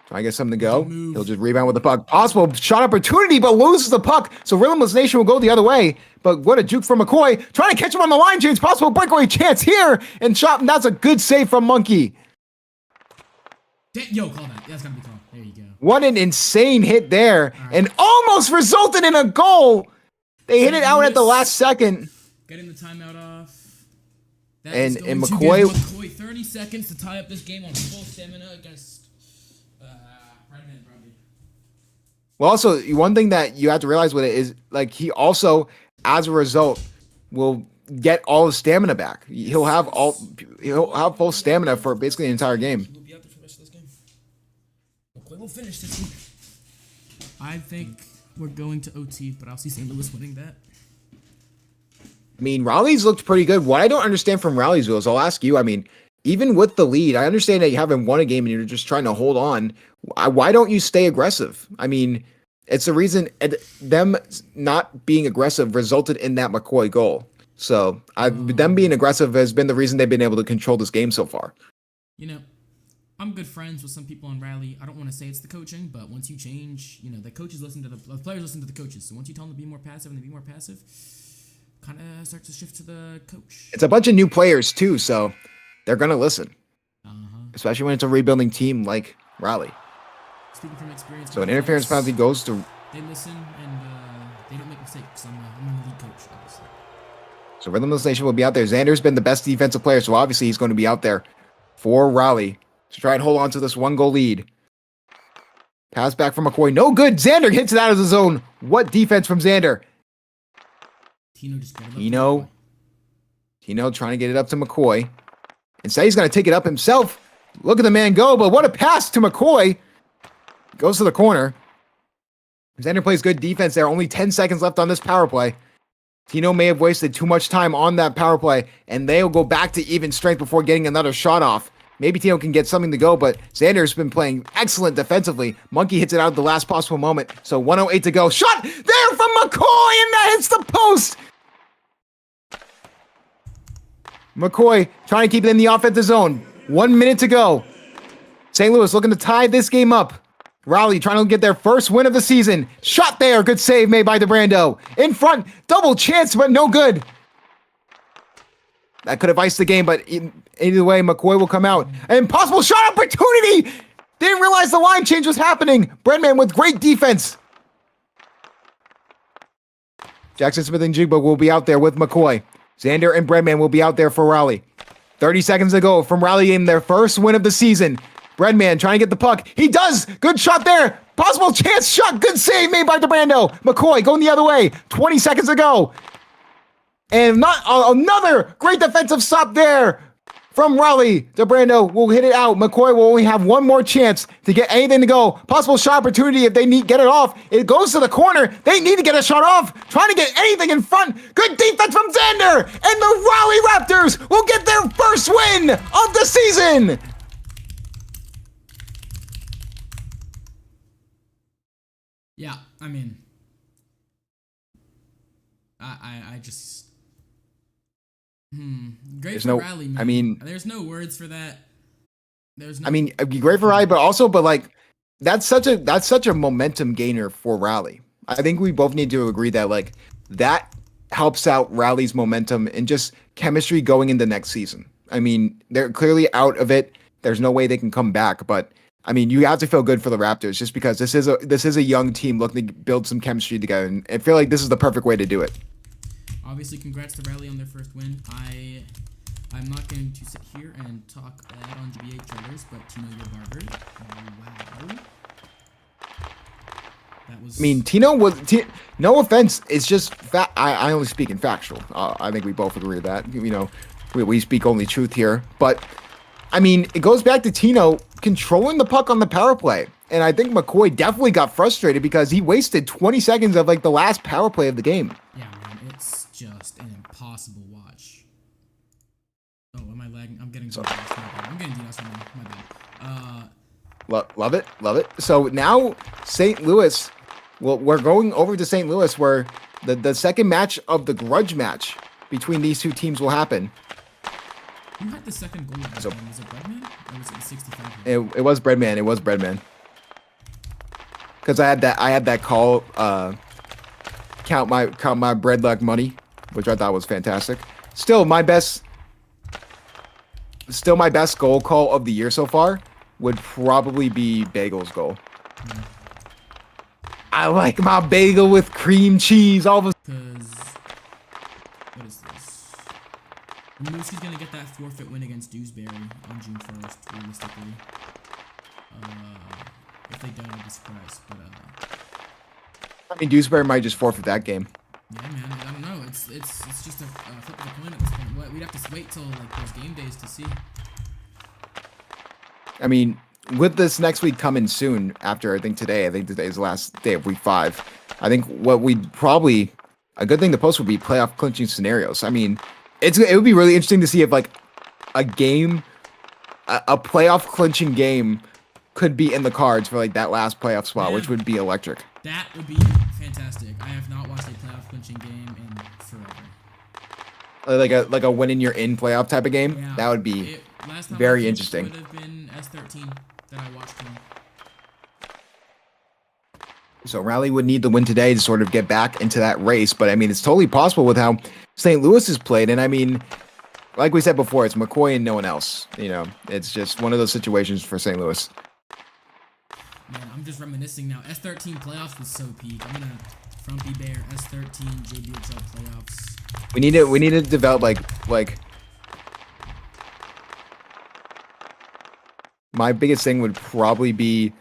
Trying to get something to go. He'll just rebound with the puck. Possible shot opportunity, but loses the puck. So Rhythmless Nation will go the other way. But what a juke from McCoy. Trying to catch him on the line change. Possible breakaway chance here. And shot. And that's a good save from Monkey. Yo, call that. That's gotta be called. There you go. What an insane hit there. And almost resulted in a goal. They hit it out at the last second. Getting the timeout off. And Give McCoy, McCoy 30 seconds to tie up this game on full stamina against Redman, probably. well, also one thing that you have to realize with it is like he also, as a result, will get all his stamina back. He'll have full stamina for basically the entire game. He'll be out there for the rest of this game. McCoy will finish this week. I think we're going to OT, but I'll see St. Louis winning that. I mean, Raleigh's looked pretty good. What I don't understand from Raleigh's is, I'll ask you, I mean, even with the lead, I understand that you haven't won a game and you're just trying to hold on. Why don't you stay aggressive? I mean, it's the reason them not being aggressive resulted in that McCoy goal. So them being aggressive has been the reason they've been able to control this game so far. You know, I'm good friends with some people in Raleigh. I don't want to say it's the coaching, but once you change, you know, the coaches listen to the players listen to the coaches. So once you tell them to be more passive and they be more passive, kind of starts to shift to the coach. It's a bunch of new players too, so they're gonna listen, especially when it's a rebuilding team like Raleigh. Speaking from experience, So an interference penalty goes to. They listen and they don't make mistakes. I'm a lead coach, obviously. So Rhythmless Nation will be out there. Xander's been the best defensive player, so obviously he's going to be out there for Raleigh to try and hold on to this 1-goal lead. Pass back from McCoy. No good. Xander hits it out of the zone. What defense from Xander? Tino trying to get it up to McCoy. Instead, he's going to take it up himself. Look at the man go, but what a pass to McCoy. Goes to the corner. Xander plays good defense there. Only 10 seconds left on this power play. Tino may have wasted too much time on that power play, and they'll go back to even strength before getting another shot off. Maybe Tino can get something to go, but Xander's been playing excellent defensively. Monkey hits it out at the last possible moment. So 1:08 to go. Shot there from McCoy, and that hits the post. McCoy trying to keep it in the offensive zone. 1 minute to go. St. Louis looking to tie this game up. Raleigh trying to get their first win of the season. Shot there. Good save made by DeBrando. In front. Double chance, but no good. That could have iced the game, but either way, McCoy will come out. An impossible shot opportunity. Didn't realize the line change was happening. Breadman with great defense. Jackson Smith and Jigba will be out there with McCoy. Xander and Breadman will be out there for Raleigh. 30 seconds to go from Raleigh in their first win of the season. Breadman trying to get the puck. He does. Good shot there. Possible chance shot. Good save made by DeBrando. McCoy going the other way. 20 seconds to go. And not another great defensive stop there from Raleigh. DeBrando will hit it out. McCoy will only have one more chance to get anything to go. Possible shot opportunity if they get it off. It goes to the corner. They need to get a shot off. Trying to get anything in front. Good defense from Xander. And the Raleigh Raptors will get their first win of the season. Yeah, I mean, I just, great There's for no, Raleigh, man. I mean, there's no words for that. There's no. I mean, it'd be great for Raleigh, but like, that's such a momentum gainer for Rally. I think we both need to agree that like that helps out Rally's momentum and just chemistry going into next season. I mean, they're clearly out of it. There's no way they can come back, but I mean, you have to feel good for the Raptors just because this is a young team looking to build some chemistry together, and I feel like this is the perfect way to do it. Obviously, congrats to Rally on their first win. I'm not going to sit here and talk bad on JBHLers, but Tino, your barber. Wow. That was. I mean, no offense, it's just I only speak in factual. I think we both agree with that. You know, we speak only truth here. But I mean, it goes back to Tino controlling the puck on the power play, and I think McCoy definitely got frustrated because he wasted 20 seconds of like the last power play of the game. Yeah, man, it's just an impossible watch. Oh, am I lagging? I'm getting. I'm getting DDoS right now. My bad. Love it. So now St. Louis. Well, we're going over to St. Louis where the second match of the grudge match between these two teams will happen. Who had the second goal of that So- game? Was it Breadman? Or was it the 65? It was Breadman. Because I had that call count my bread luck money, which I thought was fantastic. Still my best goal call of the year so far would probably be Bagel's goal. I like my bagel with cream cheese. All of a Because what is this? Mooskie's gonna get that forfeit win against Dewsbury on June 1st, realistically. If they don't, I'd be surprised. But I mean, Dewsbury might just forfeit that game. yeah, man, I don't know. It's just a flip of the coin at this point. We'd have to wait till like those game days to see. I mean, with this next week coming soon, after I think today's the last day of week 5. I think what we'd probably a good thing to post would be playoff clinching scenarios. I mean, it would be really interesting to see if like a playoff clinching game could be in the cards for like that last playoff spot, which would be electric. That would be fantastic. I have not watched a playoff clinching game in forever. Like a win in your in playoff type of game. Yeah, That would be last time very I think interesting. Would have been S13 that I watched him. So Rally would need the win today to sort of get back into that race, but I mean, it's totally possible with how St. Louis has played, and I mean, like we said before, it's McCoy and no one else. You know, it's just one of those situations for St. Louis. Man, I'm just reminiscing now. S13 playoffs was so peak. I'm gonna Frumpy Bear S13 JBHL playoffs. We need to develop like my biggest thing would probably be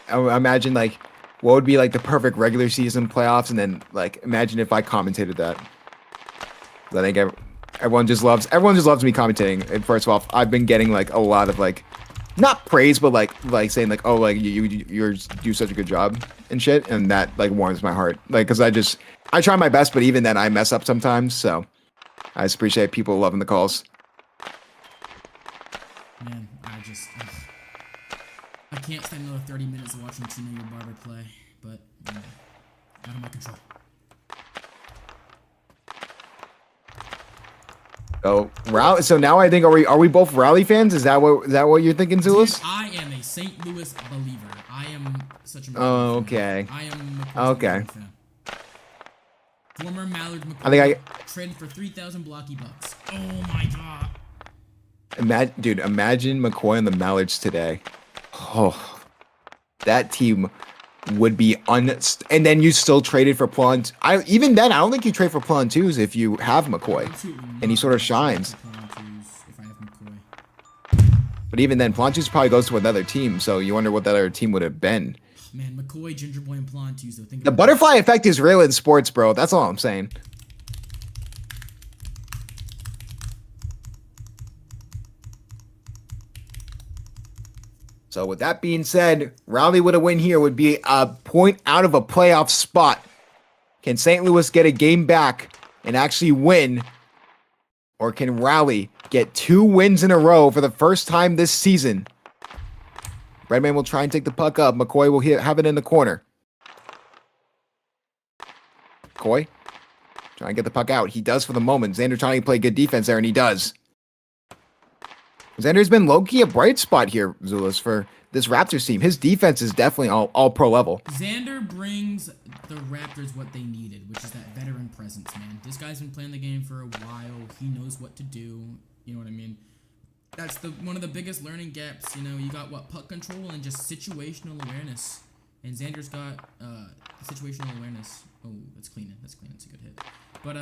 I imagine like what would be like the perfect regular season playoffs, and then like imagine if I commentated that. I think everyone just loves me commentating. And first of all, I've been getting like a lot of like not praise, but like saying like, oh, like you do such a good job and shit, and that like warms my heart. Like, cause I try my best, but even then I mess up sometimes. So I just appreciate people loving the calls. Man, I can't stand another 30 minutes of watching Tino your barber play, but out of my control. So now I think are we both Rally fans? Is that what you're thinking, Zulus? I am a St. Louis believer. I am such a Oh, McCoy fan. okay. I am a Okay. fan. Former Mallard McCoy I think traded for 3,000 blocky bucks. Oh my god. Imagine McCoy and the Mallards today. Oh, that team would be and then you still traded for Plant. Even then, I don't think you trade for Plantus if you have McCoy, and he sort of shines. If I have McCoy. But even then, Plantus probably goes to another team, so you wonder what that other team would have been. Man, McCoy, Ginger Boy, and Plantus, though. Think The about butterfly effect is real in sports, bro. That's all I'm saying. So with that being said, Raleigh with a win here would be a point out of a playoff spot. Can St. Louis get a game back and actually win? Or can Raleigh get 2 wins in a row for the first time this season? Redman will try and take the puck up. McCoy will have it in the corner. McCoy trying to get the puck out. He does for the moment. Xander trying to play good defense there, and he does. Xander's been low-key a bright spot here, Zulus, for this Raptors team. His defense is definitely all pro level. Xander brings the Raptors what they needed, which is that veteran presence, man. This guy's been playing the game for a while. He knows what to do. You know what I mean? That's one of the biggest learning gaps. You know, you got puck control and just situational awareness. And Xander's got situational awareness. Oh, that's clean. That's clean. It's a good hit. But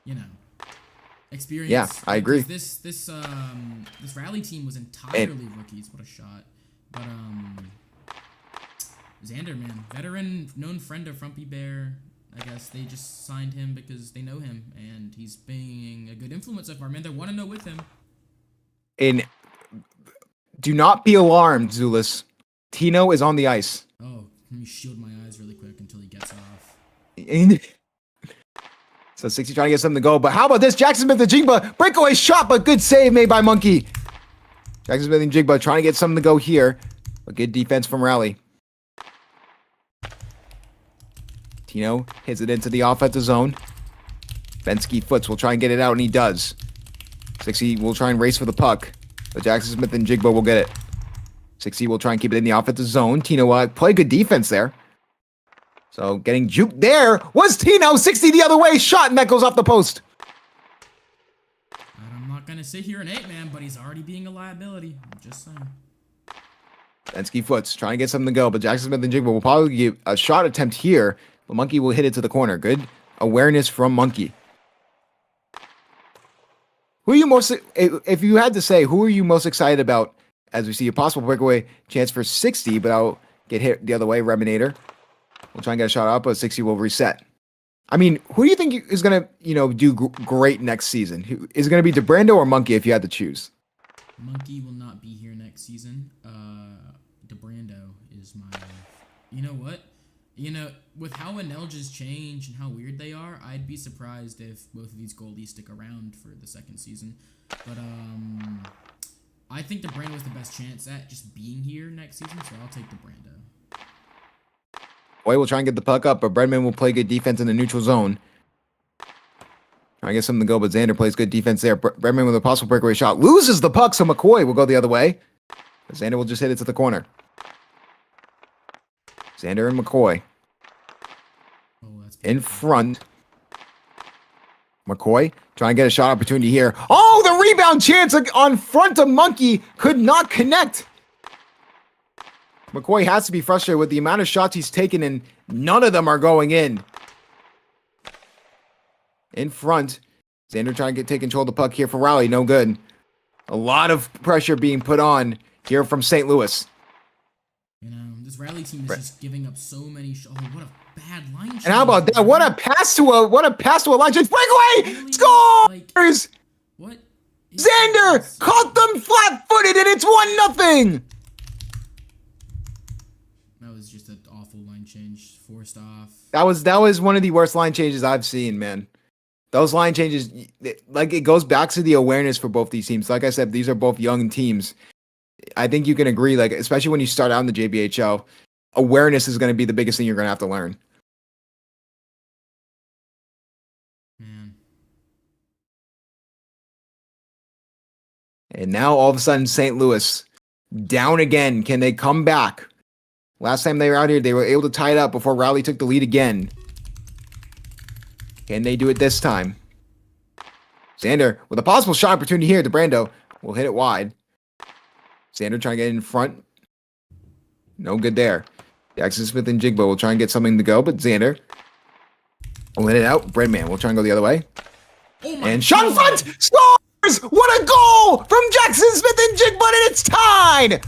you know, experience. Yeah, I agree. This rally team was entirely rookies. What a shot. But Xander, man, veteran, known friend of Frumpy Bear. I guess they just signed him because they know him, and he's being a good influence so far. Man, they want to know with him. And do not be alarmed, Zulus. Tino is on the ice. Oh, let me shield my eyes really quick until he gets off. So 60 trying to get something to go. But how about this? Jackson Smith and Jigba. Breakaway shot, but good save made by Monkey. Jackson Smith and Jigba trying to get something to go here. But good defense from Rally. Tino hits it into the offensive zone. Bensky Foots will try and get it out, and he does. 60 will try and race for the puck. But Jackson Smith and Jigba will get it. 60 will try and keep it in the offensive zone. Tino will play good defense there. So getting juked there was Tino. 60 the other way. Shot, and that goes off the post. I'm not going to sit here and hate, man, but he's already being a liability. I'm just saying. Bensky Foots trying to get something to go, but Jackson Smith and Jigba will probably give a shot attempt here. But Monkey will hit it to the corner. Good awareness from Monkey. Who are you most, if you had to say, who are you most excited about as we see a possible breakaway chance for 60, but I'll get hit the other way. Reminator will try and get a shot out, but 60 will reset. I mean, who do you think is going to, do great next season? Is it going to be DeBrando or Monkey if you had to choose? Monkey will not be here next season. DeBrando is my, you know what? With how Anelja's change and how weird they are, I'd be surprised if both of these goalies stick around for the second season. But I think DeBrando was the best chance at just being here next season, so I'll take DeBrando. Boy will try and get the puck up, but Bredman will play good defense in the neutral zone. I guess something to go, but Xander plays good defense there. Bredman with a possible breakaway shot loses the puck, so McCoy will go the other way. But Xander will just hit it to the corner. Xander and McCoy. Oh, that's in front. McCoy trying to get a shot opportunity here. Oh, the rebound chance on front of Monkey could not connect. McCoy has to be frustrated with the amount of shots he's taken, and none of them are going in. In front. Xander trying to take control of the puck here for Raleigh. No good. A lot of pressure being put on here from St. Louis. This Raleigh team is just giving up so many shots. Oh, what a bad line change. And how about that? What a pass to a line change. Breakaway! Really? Scores! What? Xander caught them flat-footed, and it's 1-0. That was just an awful line change. Forced off. That was one of the worst line changes I've seen, man. Those line changes, it goes back to the awareness for both these teams. Like I said, these are both young teams. I think you can agree, especially when you start out in the JBHL, awareness is going to be the biggest thing you're going to have to learn. Man. And now all of a sudden, St. Louis down again. Can they come back? Last time they were out here, they were able to tie it up before Raleigh took the lead again. Can they do it this time? Xander with a possible shot opportunity here. DeBrando will hit it wide. Xander trying to get in front. No good there. Jackson Smith and Jigba will try and get something to go, but Xander will hit it out. Breadman will try and go the other way. Oh my and shot in God. front! Scores! What a goal from Jackson Smith and Jigba, and it's tied!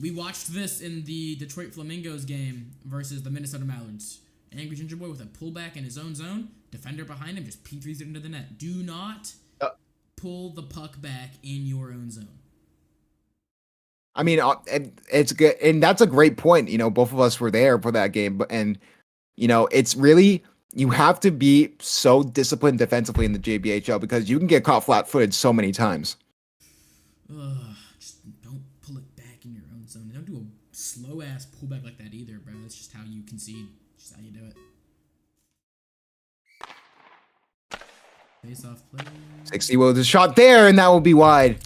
We watched this in the Detroit Flamingos game versus the Minnesota Mallards. Angry Ginger Boy with a pullback in his own zone. Defender behind him just P3s it into the net. Do not pull the puck back in your own zone. I mean, it's good, and that's a great point. Both of us were there for that game, and it's really, you have to be so disciplined defensively in the JBHL because you can get caught flat-footed so many times. Just don't pull it back in your own zone. Don't do a slow-ass pullback like that either, bro. That's just how you concede. Just how you do it. Face off play. 60 will just shot there, and that will be wide.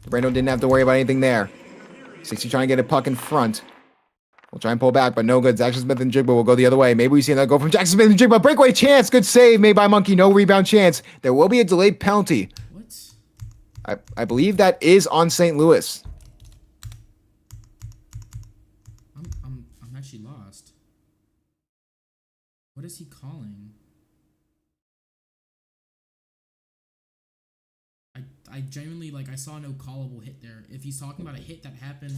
Brando didn't have to worry about anything there. 60 trying to get a puck in front. We'll try and pull back, but no good. Jackson Smith and Jigba will go the other way. Maybe we see that go from Jackson Smith and Jigba. Breakaway chance. Good save made by Monkey. No rebound chance. There will be a delayed penalty. What? I believe that is on St. Louis. I'm actually lost. What is he calling? I genuinely, like, I saw no callable hit there. If he's talking about a hit that happened...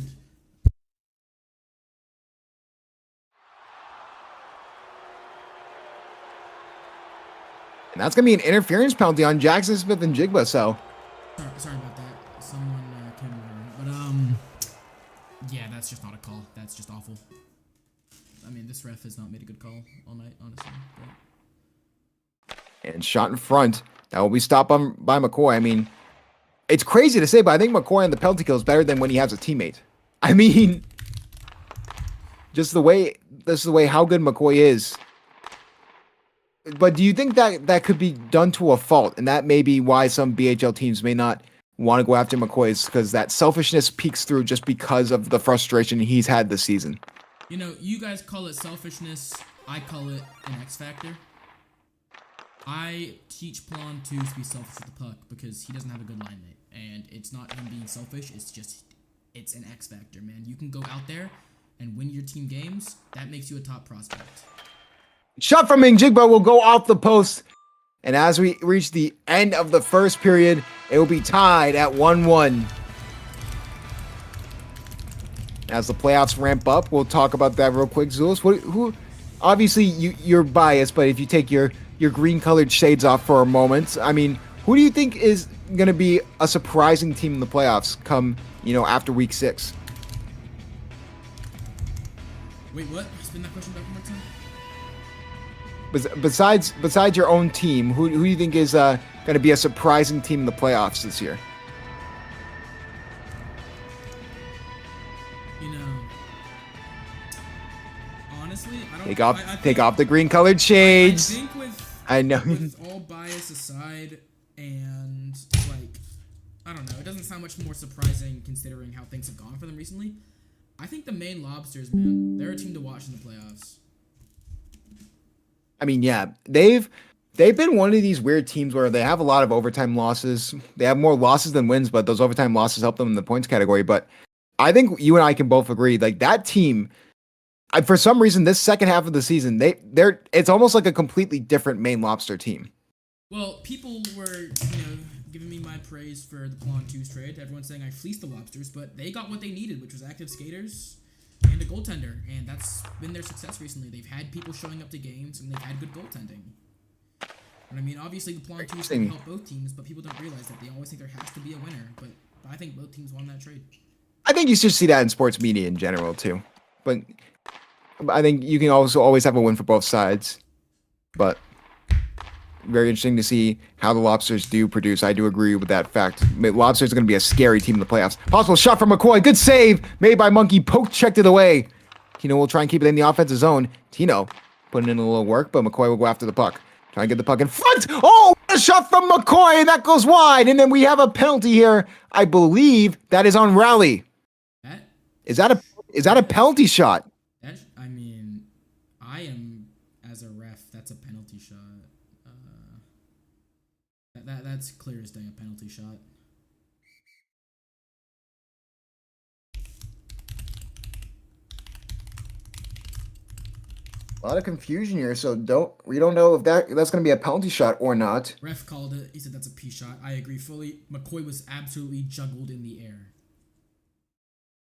And that's going to be an interference penalty on Jackson Smith and Jigba, so... Sorry about that. Someone came over. But, yeah, that's just not a call. That's just awful. I mean, this ref has not made a good call all night, honestly. But... And shot in front. That will be stopped by McCoy. I mean, it's crazy to say, but I think McCoy on the penalty kill is better than when he has a teammate. I mean, just the way, this is the way how good McCoy is. But do you think that that could be done to a fault? And that may be why some BHL teams may not want to go after McCoy, because that selfishness peeks through just because of the frustration he's had this season. You know, you guys call it selfishness. I call it an X factor. I teach Plan to be selfish with the puck because he doesn't have a good line mate. And it's not him being selfish, it's an X factor, man. You can go out there and win your team games. That makes you a top prospect. Shot from Jigba will go off the post. And as we reach the end of the first period, it will be tied at 1-1. As the playoffs ramp up, we'll talk about that real quick. Zulus, who obviously you're biased, but if you take your green-colored shades off for a moment, I mean, who do you think is going to be a surprising team in the playoffs come, after week 6? Wait, what? Spin that question back one more time. Besides your own team, who do you think is going to be a surprising team in the playoffs this year? Honestly, I don't. Take off the green-colored shades. I think I know. With all bias aside, and I don't know, it doesn't sound much more surprising considering how things have gone for them recently. I think the Maine Lobsters, man, they're a team to watch in the playoffs. I mean, yeah, they've been one of these weird teams where they have a lot of overtime losses. They have more losses than wins, but those overtime losses help them in the points category. But I think you and I can both agree, that team, for some reason, this second half of the season, it's almost like a completely different Maine Lobster team. Well, people were, giving me my praise for the Plan 2's trade. Everyone's saying I fleeced the Lobsters, but they got what they needed, which was active skaters and a goaltender, and that's been their success recently. They've had people showing up to games, and they've had good goaltending. And I mean, obviously, the Plan 2 is going to help both teams, but people don't realize that they always think there has to be a winner. But I think both teams won that trade. I think you should see that in sports media in general, too. But I think you can also always have a win for both sides. But very interesting to see how the Lobsters do produce. I do agree with that fact. Lobsters are going to be a scary team in the playoffs. Possible shot from McCoy. Good save made by Monkey. Poke checked it away. Tino will try and keep it in the offensive zone. Tino putting in a little work, but McCoy will go after the puck. Trying to get the puck in front. Oh, a shot from McCoy, and that goes wide. And then we have a penalty here. I believe that is on Rally. Is that a penalty shot? I mean, I am, as a ref, that's a penalty shot. That's clear as day, a penalty shot. A lot of confusion here, so we don't know if that's going to be a penalty shot or not. Ref called it. He said that's a P shot. I agree fully. McCoy was absolutely juggled in the air.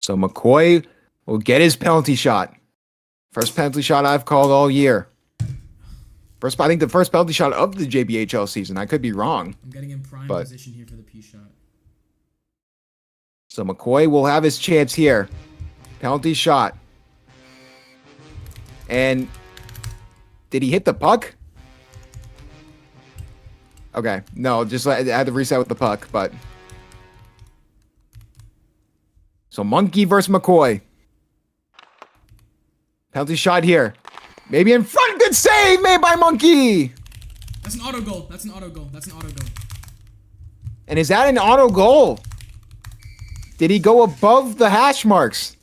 So McCoy will get his penalty shot. First penalty shot I've called all year. I think the first penalty shot of the JBHL season. I could be wrong. I'm getting in prime position here for the P shot. So McCoy will have his chance here. Penalty shot. And did he hit the puck? Okay, no, just I had to reset with the puck, but so Monkey versus McCoy. Penalty shot here. Maybe in front. Good save made by Monkey. That's an auto goal. That's an auto goal. That's an auto goal. And is that an auto goal? Did he go above the hash marks?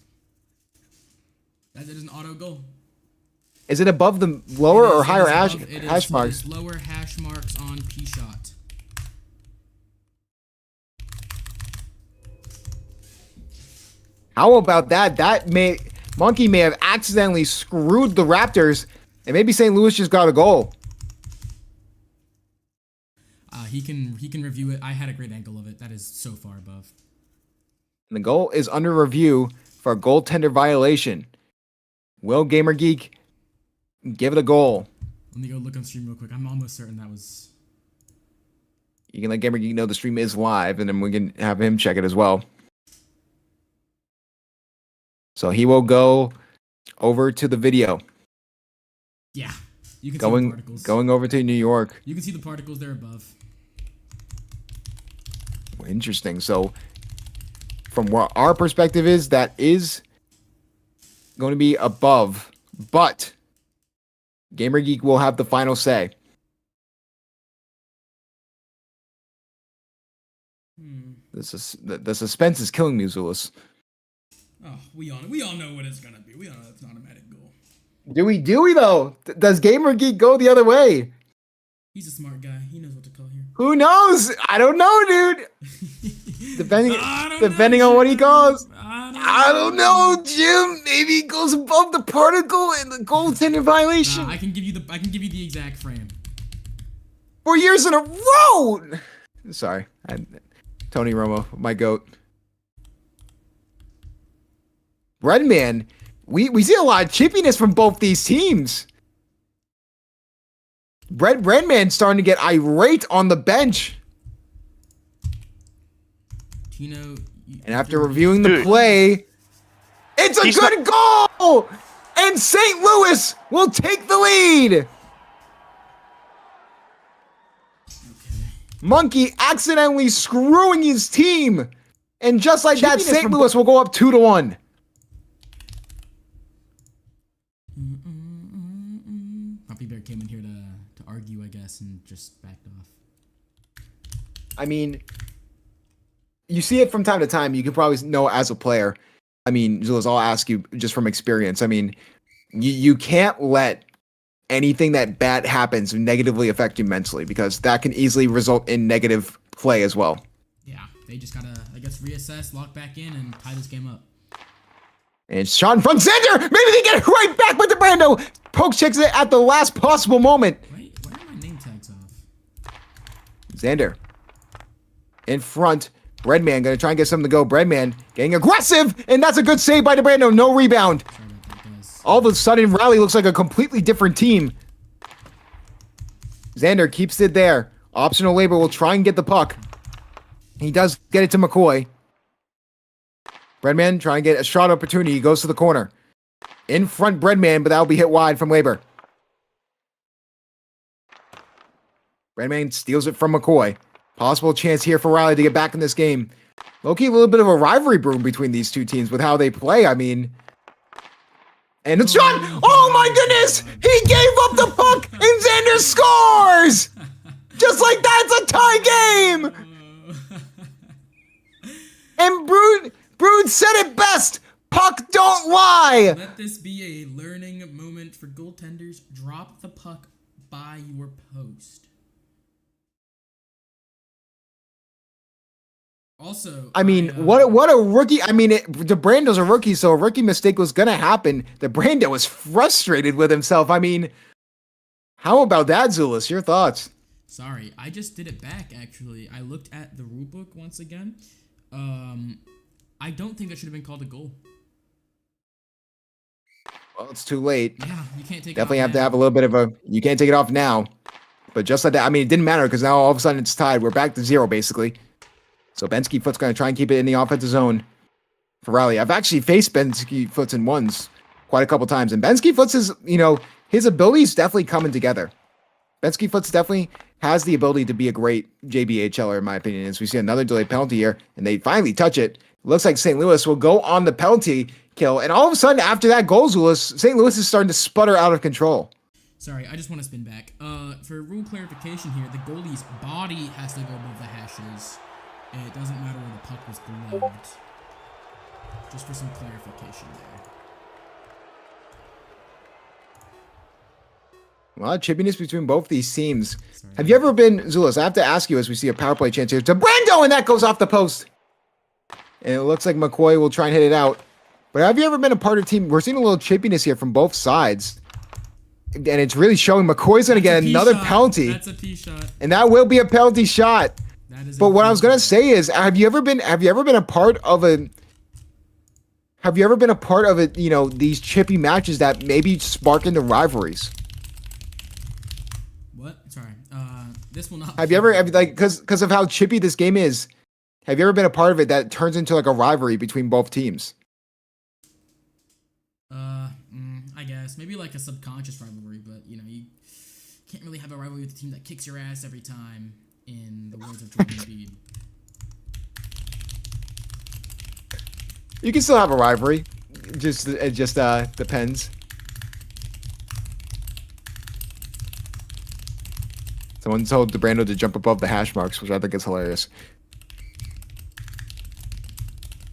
That is an auto goal. Is it above the lower or higher hash marks? It is lower hash marks on P shot. How about that? Monkey may have accidentally screwed the Raptors, and maybe St. Louis just got a goal. He can review it. I had a great angle of it. That is so far above. And the goal is under review for a goaltender violation. Will GamerGeek give it a goal? Let me go look on stream real quick. I'm almost certain that was. You can let GamerGeek know the stream is live, and then we can have him check it as well. So he will go over to the video. Yeah, you can see the particles. Going over to New York. You can see the particles there above. Interesting. So from what our perspective is, that is going to be above, but GamerGeek will have the final say. The suspense is killing me, Zulus. Oh, we all know what it's gonna be. We all know it's an automatic goal. Do we though? Does GamerGeek go the other way? He's a smart guy. He knows what to call here. Who knows? I don't know, dude. Depending on what he calls. I don't know, Jim. Maybe he goes above the particle and the goaltender violation. I can give you the exact frame. 4 years in a row. Sorry, Tony Romo, my goat. Redman, we see a lot of chippiness from both these teams. Redman's starting to get irate on the bench. Tino, and after reviewing the play, it's a good goal! And St. Louis will take the lead. Okay. Monkey accidentally screwing his team. And just like that, St. Louis will go up 2-1. Puppy Bear came in here to argue, I guess, and just backed off. I mean, you see it from time to time. You can probably know as a player. I mean, Zulus, I'll ask you just from experience. I mean, you can't let anything that bad happens negatively affect you mentally, because that can easily result in negative play as well. Yeah, they just gotta, I guess, reassess, lock back in, and tie this game up. And shot in front, Xander! Maybe they get it right back with the Brando! Poke checks it at the last possible moment. Wait, why are my name tags off? Xander in front. Breadman gonna try and get something to go. Breadman getting aggressive, and that's a good save by DeBrando. No rebound. Sorry about that, guys. All of a sudden, Raleigh looks like a completely different team. Xander keeps it there. Optional labor will try and get the puck. He does get it to McCoy. Breadman trying to get a shot opportunity. He goes to the corner. In front, Breadman, but that'll be hit wide from Labor. Breadman steals it from McCoy. Possible chance here for Riley to get back in this game. Low-key, a little bit of a rivalry brewing between these two teams with how they play. I mean... And it's shot! Oh my goodness! He gave up the puck, and Xander scores! Just like that, it's a tie game! And Brood said it best! Puck don't lie! Let this be a learning moment for goaltenders. Drop the puck by your post. Also, I mean, what a rookie. I mean, DeBrando's a rookie, so a rookie mistake was going to happen. DeBrando was frustrated with himself. I mean, how about that, Zulus? Your thoughts? Sorry, I just did it back, actually. I looked at the rulebook once again. I don't think that should have been called a goal. Well, it's too late. Yeah, you can't take Definitely it off have to now. have a little bit of a... You can't take it off now. But just like that, I mean, it didn't matter because now all of a sudden it's tied. We're back to 0, basically. So Bensky Foot's going to try and keep it in the offensive zone for Riley. I've actually faced Bensky Foots in ones quite a couple times. And Bensky Foots is, you know, his abilities definitely coming together. Bensky Foots definitely has the ability to be a great JBHLer, in my opinion. As we see another delayed penalty here, and they finally touch it. Looks like St. Louis will go on the penalty kill. And all of a sudden, after that goal, St. Louis is starting to sputter out of control. Sorry, I just want to spin back. For rule clarification here, the goalie's body has to go above the hashes. It doesn't matter where the puck was gloved. Just for some clarification there. A lot of chippiness between both these teams. Sorry. Have you ever been, Zulus, I have to ask you as we see a power play chance here, to Brando, and that goes off the post. And it looks like McCoy will try and hit it out. But have you ever been a part of a team? We're seeing a little chippiness here from both sides. And it's really showing McCoy's going to get another penalty. That's a P shot. And that will be a penalty shot. That is But what I was going to say is, have you ever been a part of a, you know, these chippy matches that maybe spark into rivalries? What? Sorry. This will not. Have you ever, because of how chippy this game is, have you ever been a part of it that turns into like a rivalry between both teams? I guess maybe like a subconscious rivalry, but you know, you can't really have a rivalry with a team that kicks your ass every time. In the words of Jordan Embiid. You can still have a rivalry. It just depends. Someone told DeBrando to jump above the hash marks, which I think is hilarious.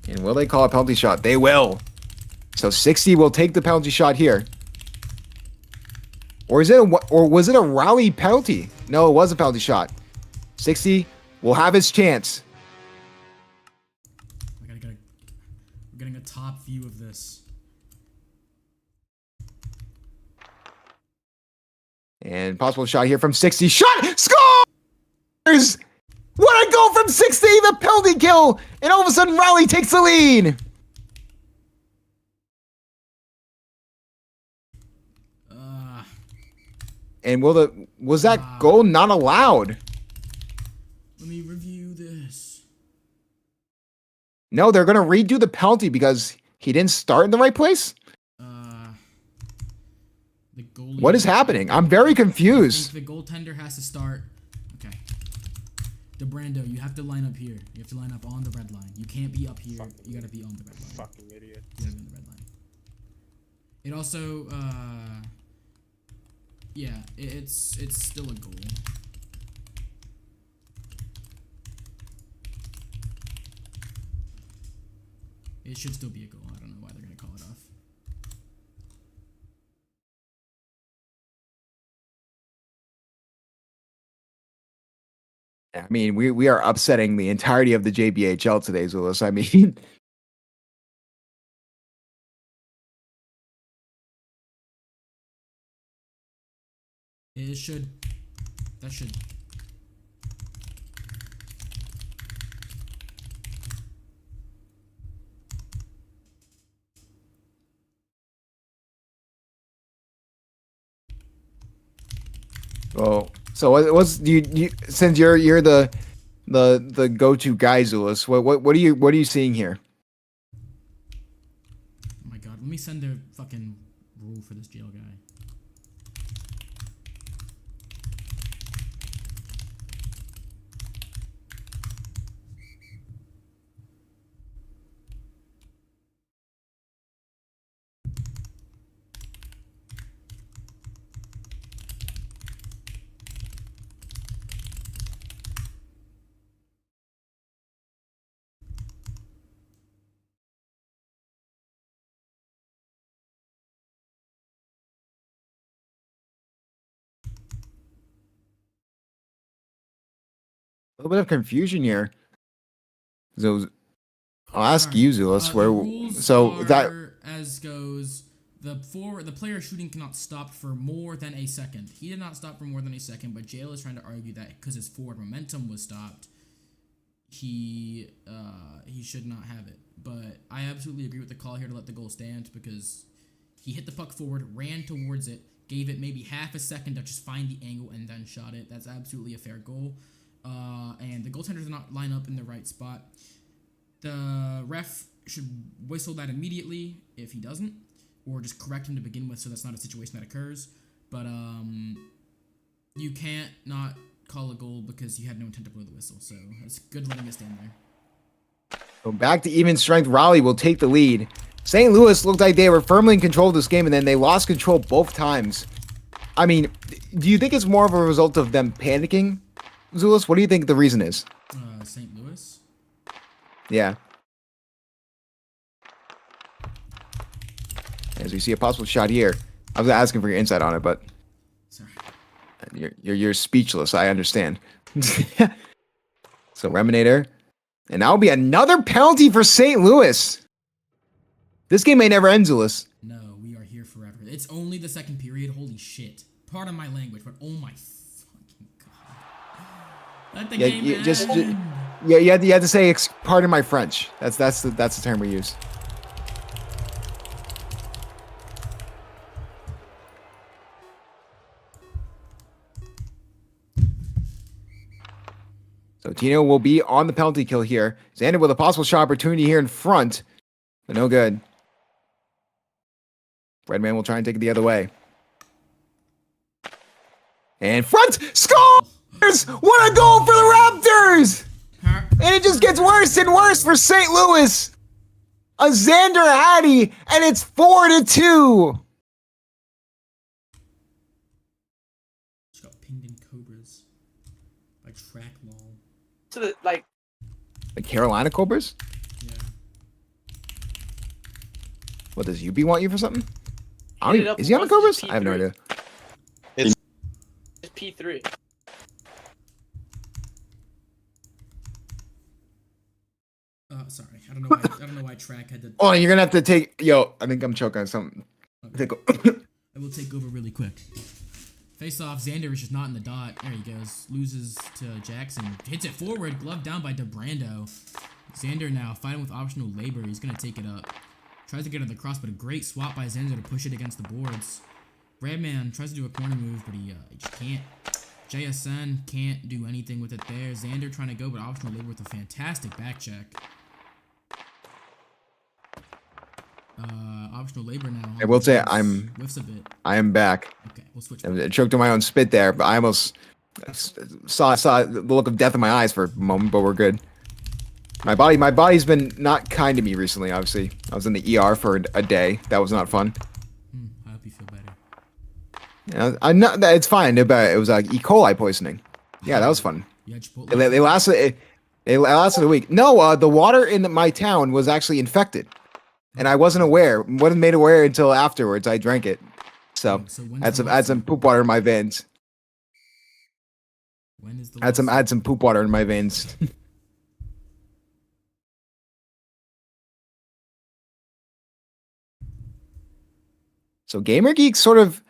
And will they call a penalty shot? They will. So 60 will take the penalty shot here. Or was it a rally penalty? No, it was a penalty shot. 60 will have his chance. We're getting a top view of this. And possible shot here from 60. Shot! Scores! What a goal from 60! The penalty kill! And all of a sudden, Raleigh takes the lead! And was that goal not allowed? Let me review this. No, they're going to redo the penalty because he didn't start in the right place? The goalie. What is happening? I'm very confused. The goaltender has to start. Okay. DeBrando, you have to line up here. You have to line up on the red line. You can't be up here. You got to be on the red line. Fucking idiot. You got to be on the red line. It also, yeah, it's still a goal. It should still be a goal. I don't know why they're going to call it off. I mean, we are upsetting the entirety of the JBHL today, Zulus. I mean, it should. That should. oh, so what's you since you're the go-to guy, Zulus, what are you seeing here? Oh my god, let me send a fucking rule for this jail guy. A little bit of confusion here. So I'll ask you, Zulus, The where rules so that are as goes. The player shooting cannot stop for more than a second. He did not stop for more than a second, but Jail is trying to argue that because his forward momentum was stopped, he should not have it. But I absolutely agree with the call here to let the goal stand because he hit the puck forward, ran towards it, gave it maybe half a second to just find the angle and then shot it. That's absolutely a fair goal. And the goaltender did not line up in the right spot. The ref should whistle that immediately if he doesn't, or just correct him to begin with so that's not a situation that occurs. But you can't not call a goal because you had no intent to blow the whistle, so it's good letting it stand there. so back to even strength. Raleigh will take the lead. St. Louis looked like they were firmly in control of this game, and then they lost control both times. I mean, do you think it's more of a result of them panicking, Zulus? What do you think the reason is? St. Louis. Yeah. As we see a possible shot here. I was asking for your insight on it, but Sorry. you're speechless. I understand. So Reminator, and that'll be another penalty for St. Louis. This game may never end, Zulus. No, we are here forever. It's only the second period. Holy shit. Pardon my language, but oh my fucking god. Let the game end. Yeah, you had to say pardon my French. That's the term we use. So Tino will be on the penalty kill here. Xander with a possible shot opportunity here in front, but no good. Redman will try and take it the other way. And front scores! What a goal for the Raptors! And it just gets worse and worse for St. Louis. A Xander Hattie, and it's 4-2. Just got pinged in Cobras by track lol. To the like. The Carolina Cobras? Yeah. What, does UB want you for something? I don't Hit it even, up is he on the once, Cobras? it's I have no P3. idea. It's P3. Sorry. I don't know why track had to. Oh, you're gonna have to take. Yo, I think I'm choking on something. Okay. Take I will take over really quick. Face off, Xander is just not in the dot. There he goes. Loses to Jackson. Hits it forward. Glove down by DeBrando. Xander now fighting with optional labor. He's going to take it up. Tries to get on the cross, but a great swap by Xander to push it against the boards. Redman tries to do a corner move, but he just can't. JSN can't do anything with it there. Xander trying to go, but optional labor with a fantastic back check. Optional labor now. I will say Whiffs a bit. I am back. Okay, we'll switch. I choked on my own spit there, but I almost saw the look of death in my eyes for a moment, but we're good. My body's been not kind to me recently, obviously. I was in the ER for a day. That was not fun. I hope you feel better. Yeah, I'm not. It's fine. It was like E. coli poisoning. Yeah, that was fun. Yeah, Chipotle. They lasted. It lasted a week. No, the water in my town was actually infected, and I wasn't aware. Wasn't made aware until afterwards. I drank it, so I had some poop water in my veins. When is the I had some poop water in my veins. So Gamer Geek sort of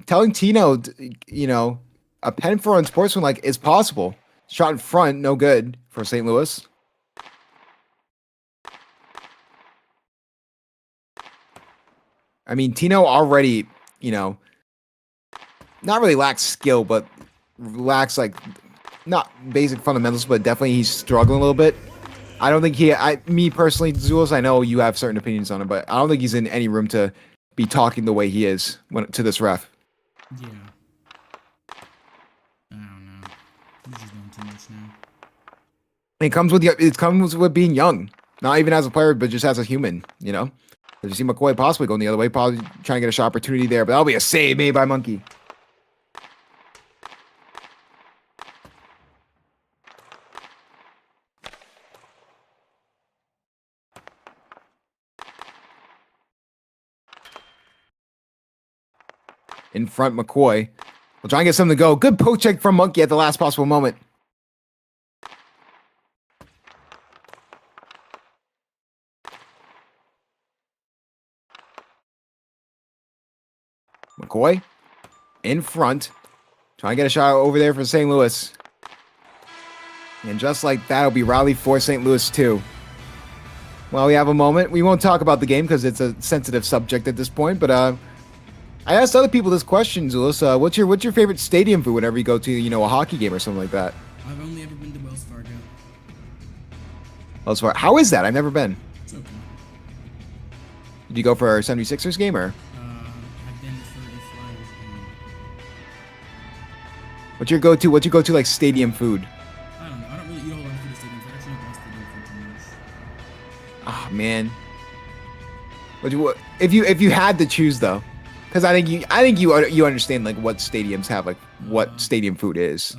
telling Tino, you know, a pen for unsportsmanlike is possible. Shot in front, no good for St. Louis. I mean, Tino already, you know, not really lacks skill, but lacks like not basic fundamentals, but definitely he's struggling a little bit. I don't think me personally, Zulus, I know you have certain opinions on him, but I don't think he's in any room to be talking the way he is to this ref. Yeah. I don't know. He's just doing too much now. It comes with being young, not even as a player, but just as a human. You know, you see McCoy possibly going the other way, probably trying to get a shot opportunity there, but that'll be a save made by Monkey. In front, McCoy. We'll try and get something to go. Good poke check from Monkey at the last possible moment. McCoy in front. Trying to get a shot over there for St. Louis. And just like that, it'll be rally for St. Louis too. Well, we have a moment. We won't talk about the game because it's a sensitive subject at this point, but I asked other people this question, Zulus. What's your favorite stadium food whenever you go to, you know, a hockey game or something like that? I've only ever been to Wells Fargo. Wells Fargo. How is that? I've never been. It's okay. Did you go for a 76ers game or? I've been for a Flyers game. What's your go-to like stadium food? I don't know. I don't really eat a whole lot of food at stadiums. I actually don't like stadium food too much. Ah, man. If you had to choose though, Because I think you understand like what stadiums have, like what stadium food is.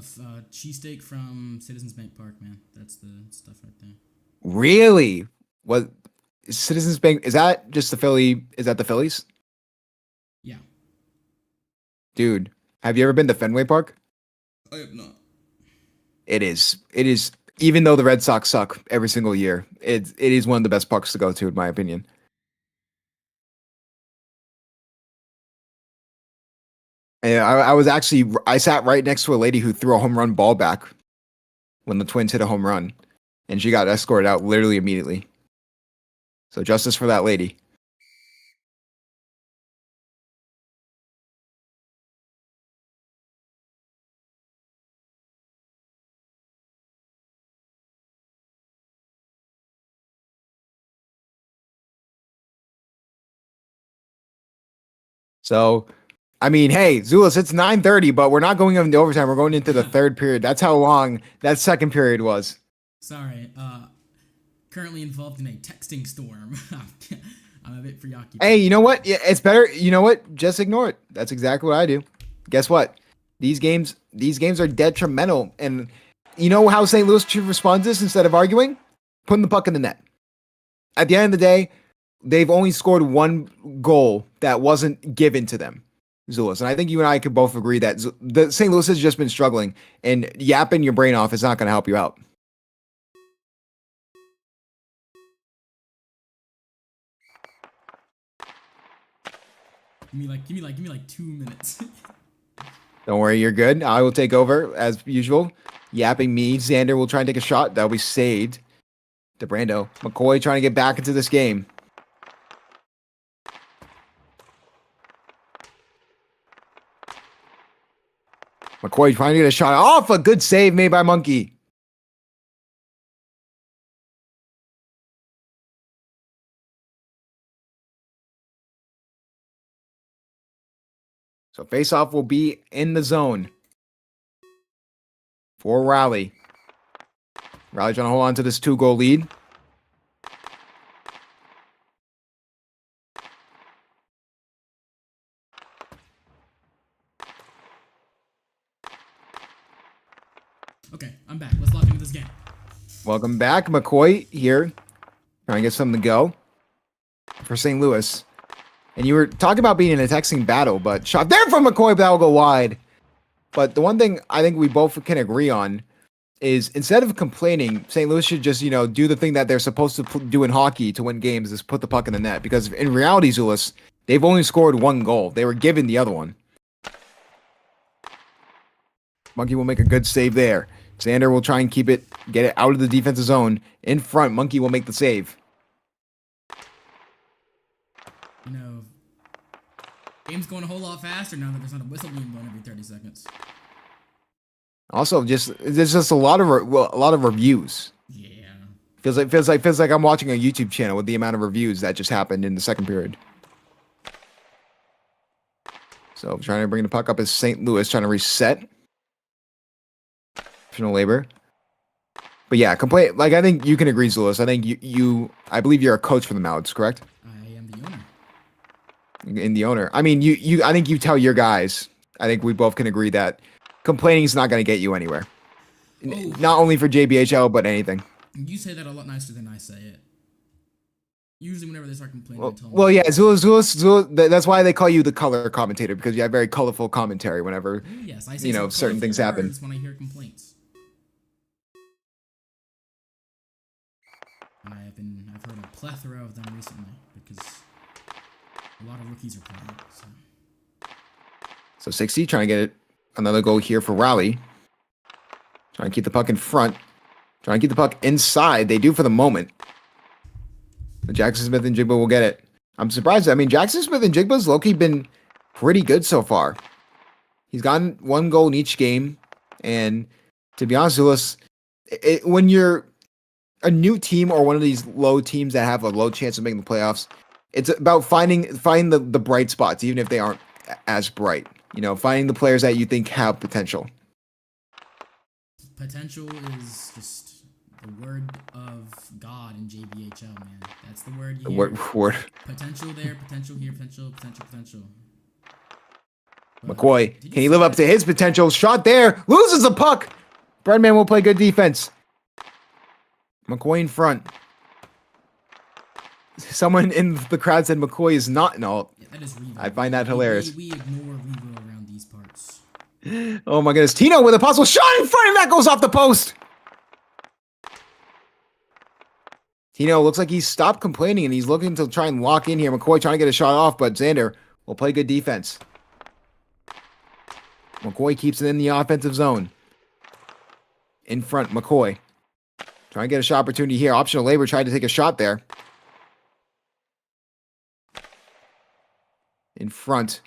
Cheesesteak from Citizens Bank Park, man. That's the stuff right there. Really? What Citizens Bank, is that just the Philly? Is that the Phillies? Yeah. Dude, have you ever been to Fenway Park? I have not. It is. It is. Even though the Red Sox suck every single year, it is one of the best parks to go to, in my opinion. And I sat right next to a lady who threw a home run ball back when the Twins hit a home run, and she got escorted out literally immediately. So justice for that lady. So, I mean, hey, Zulus, it's 9:30, but we're not going into overtime. We're going into the third period. That's how long that second period was. Sorry. Currently involved in a texting storm. I'm a bit preoccupied. Hey, you know what? Yeah, it's better. You know what? Just ignore it. That's exactly what I do. Guess what? These games are detrimental. And you know how St. Louis should respond to this instead of arguing? Putting the puck in the net. At the end of the day, they've only scored one goal that wasn't given to them, Zulus. And I think you and I could both agree that the St. Louis has just been struggling, and yapping your brain off is not going to help you out. Give me like 2 minutes. Don't worry, you're good. I will take over as usual. Yapping me. Xander will try and take a shot. That'll be saved. DeBrando. McCoy trying to get back into this game. McCoy trying to get a shot off. A good save made by Monkey. So face-off will be in the zone for Raleigh. Raleigh trying to hold on to this 2-goal lead. Okay, I'm back. Let's lock into this game. Welcome back. McCoy here. Trying to get something to go for St. Louis. And you were talking about being in a texting battle, but shot there from McCoy, but that will go wide. But the one thing I think we both can agree on is instead of complaining, St. Louis should just, do the thing that they're supposed to do in hockey to win games, is put the puck in the net. Because in reality, Zulus, they've only scored one goal. They were given the other one. Monkey will make a good save there. Xander will try and get it out of the defensive zone. In front, Monkey will make the save. Game's going a whole lot faster now that there's not a whistle being blown every 30 seconds. Also, there's just a lot of reviews. Yeah. Feels like I'm watching a YouTube channel with the amount of reviews that just happened in the second period. So trying to bring the puck up is St. Louis, trying to reset. Professional labor. But yeah, I think you can agree, Zulus. I think I believe you're a coach for the Mouths, correct? I am the owner. In the owner. I mean, I think you tell your guys. I think we both can agree that complaining is not going to get you anywhere. Oh. Not only for JBHL, but anything. You say that a lot nicer than I say it. Usually whenever they start complaining, yeah, Zulus, that's why they call you the color commentator, because you have very colorful commentary whenever, yes, I say certain things happen. When I hear complaints. And I've heard a plethora of them recently, because a lot of rookies are playing. So 60, trying to get another goal here for Raleigh. Trying to keep the puck in front. Trying to keep the puck inside. They do for the moment. But Jackson Smith and Jigba will get it. I'm surprised. I mean, Jackson Smith and Jigba's low-key been pretty good so far. He's gotten one goal in each game. And to be honest with us, when you're a new team or one of these low teams that have a low chance of making the playoffs, it's about finding the bright spots, even if they aren't as bright. Finding the players that you think have potential. Potential is just the word of God in JBHL, man. That's the word you hear. Word. Potential there, potential here, potential. McCoy, can he live up to his potential? Shot there, loses the puck. Breadman will play good defense. McCoy in front. Someone in the crowd said McCoy is not an alt. Yeah, that is reroll. I find that hilarious. We ignore reroll around these parts. Oh my goodness. Tino with a possible shot in front, and that goes off the post. Tino looks like he's stopped complaining, and he's looking to try and lock in here. McCoy trying to get a shot off, but Xander will play good defense. McCoy keeps it in the offensive zone. In front, McCoy. Trying to get a shot opportunity here. Optional labor tried to take a shot there. In front.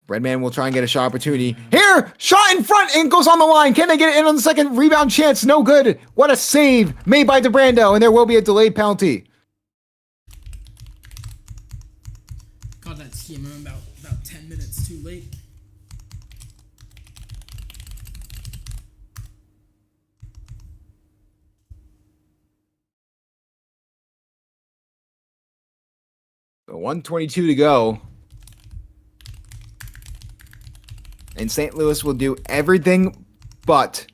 Redman will try and get a shot opportunity. Here! Shot in front and goes on the line. Can they get it in on the second rebound chance? No good. What a save made by DeBrando, and there will be a delayed penalty. Caught that TMM about 10 minutes too late. So 1:22 to go. And St. Louis will do everything but,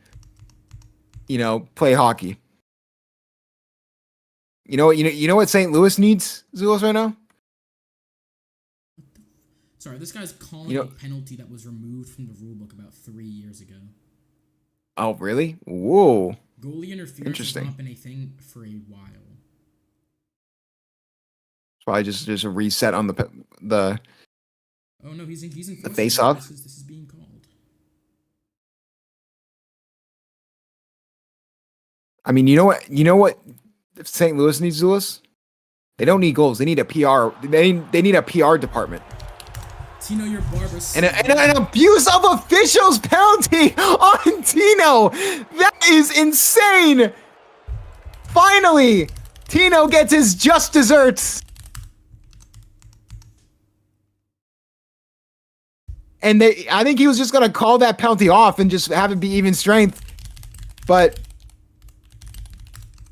play hockey. You know what St. Louis needs, Zulos, right now? Sorry, this guy's calling a penalty that was removed from the rulebook about 3 years ago. Oh, really? Whoa. Goalie interference has not been a thing for a while. Probably just a reset on the. Oh no, he's in the face off. This is being called. I mean, you know what St. Louis needs, Zulis? They don't need goals. They need a PR. They need a PR department. Tino, your barber. And an abuse of officials penalty on Tino. That is insane. Finally, Tino gets his just desserts. And I think he was just going to call that penalty off and just have it be even strength. But,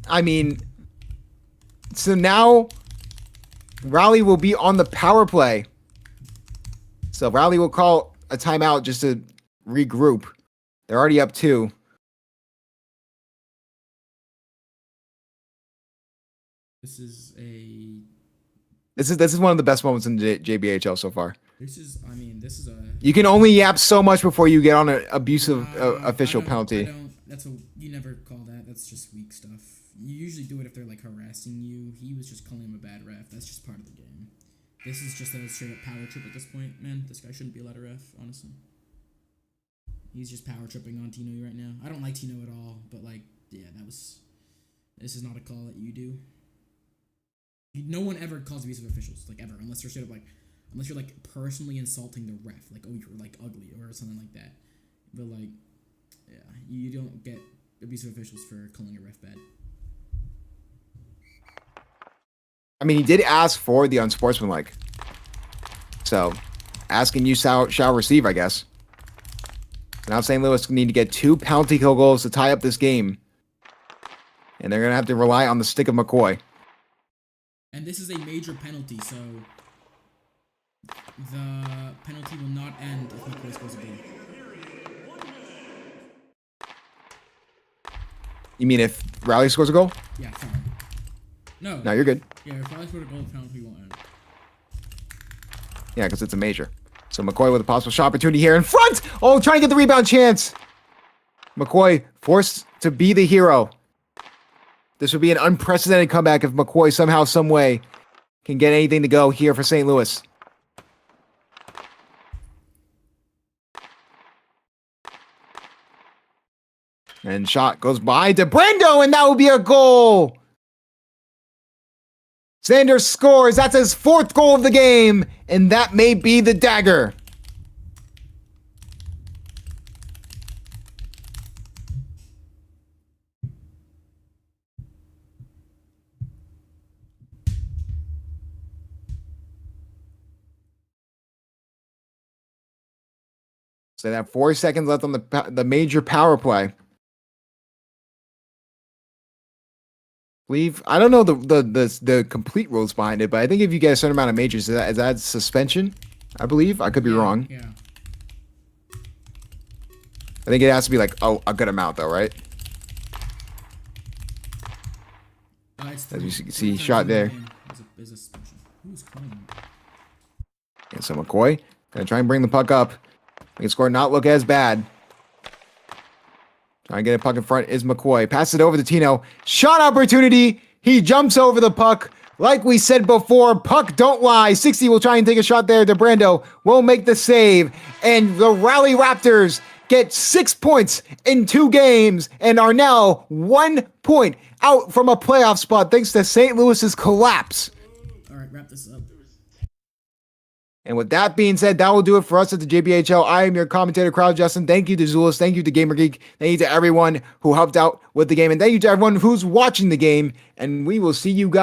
I mean, so now Raleigh will be on the power play. So Raleigh will call a timeout just to regroup. They're already up 2. This is one of the best moments in JBHL so far. This is a. You can only yap so much before you get on an abusive official penalty. You never call that. That's just weak stuff. You usually do it if they're like harassing you. He was just calling him a bad ref. That's just part of the game. This is just a straight up power trip at this point, man. This guy shouldn't be allowed to ref, honestly. He's just power tripping on Tino right now. I don't like Tino at all, but this is not a call that you do. No one ever calls abusive officials, ever, unless you're straight up unless you're personally insulting the ref, oh, you're ugly or something like that. But you don't get abusive officials for calling a ref bad. I mean, he did ask for the unsportsmanlike. So, asking you shall receive, I guess. Now St. Louis need to get 2 penalty kill goals to tie up this game. And they're going to have to rely on the stick of McCoy. And this is a major penalty, so the penalty will not end if McCoy scores a goal. You mean if Raleigh scores a goal? Yeah, sorry. No, you're good. Yeah, if Raleigh scores a goal, the penalty won't end. Yeah, because it's a major. So McCoy with a possible shot opportunity here in front. Oh, trying to get the rebound chance. McCoy forced to be the hero. This would be an unprecedented comeback if McCoy somehow, some way can get anything to go here for St. Louis. And shot goes by DeBrando, and that will be a goal. Sanders scores. That's his 4th goal of the game, and that may be the dagger. So they have 4 seconds left on the major power play. I don't know the complete rules behind it, but I think if you get a certain amount of majors, is that suspension? I believe. I could be wrong. Yeah. I think it has to be like a good amount though, right? It's As you three see, times shot in the there. game is a special. Who's calling? And so McCoy gonna try and bring the puck up. Make the score not look as bad. Trying to get a puck in front is McCoy. Passes it over to Tino. Shot opportunity. He jumps over the puck. Like we said before, puck don't lie. 60 will try and take a shot there. DeBrando will make the save. And the Raleigh Raptors get 6 points in 2 games and are now 1 point out from a playoff spot thanks to St. Louis's collapse. All right, wrap this up. And with that being said, that will do it for us at the JBHL. I am your commentator, Crowd Justin. Thank you to Zulus. Thank you to GamerGeek. Thank you to everyone who helped out with the game. And thank you to everyone who's watching the game. And we will see you guys.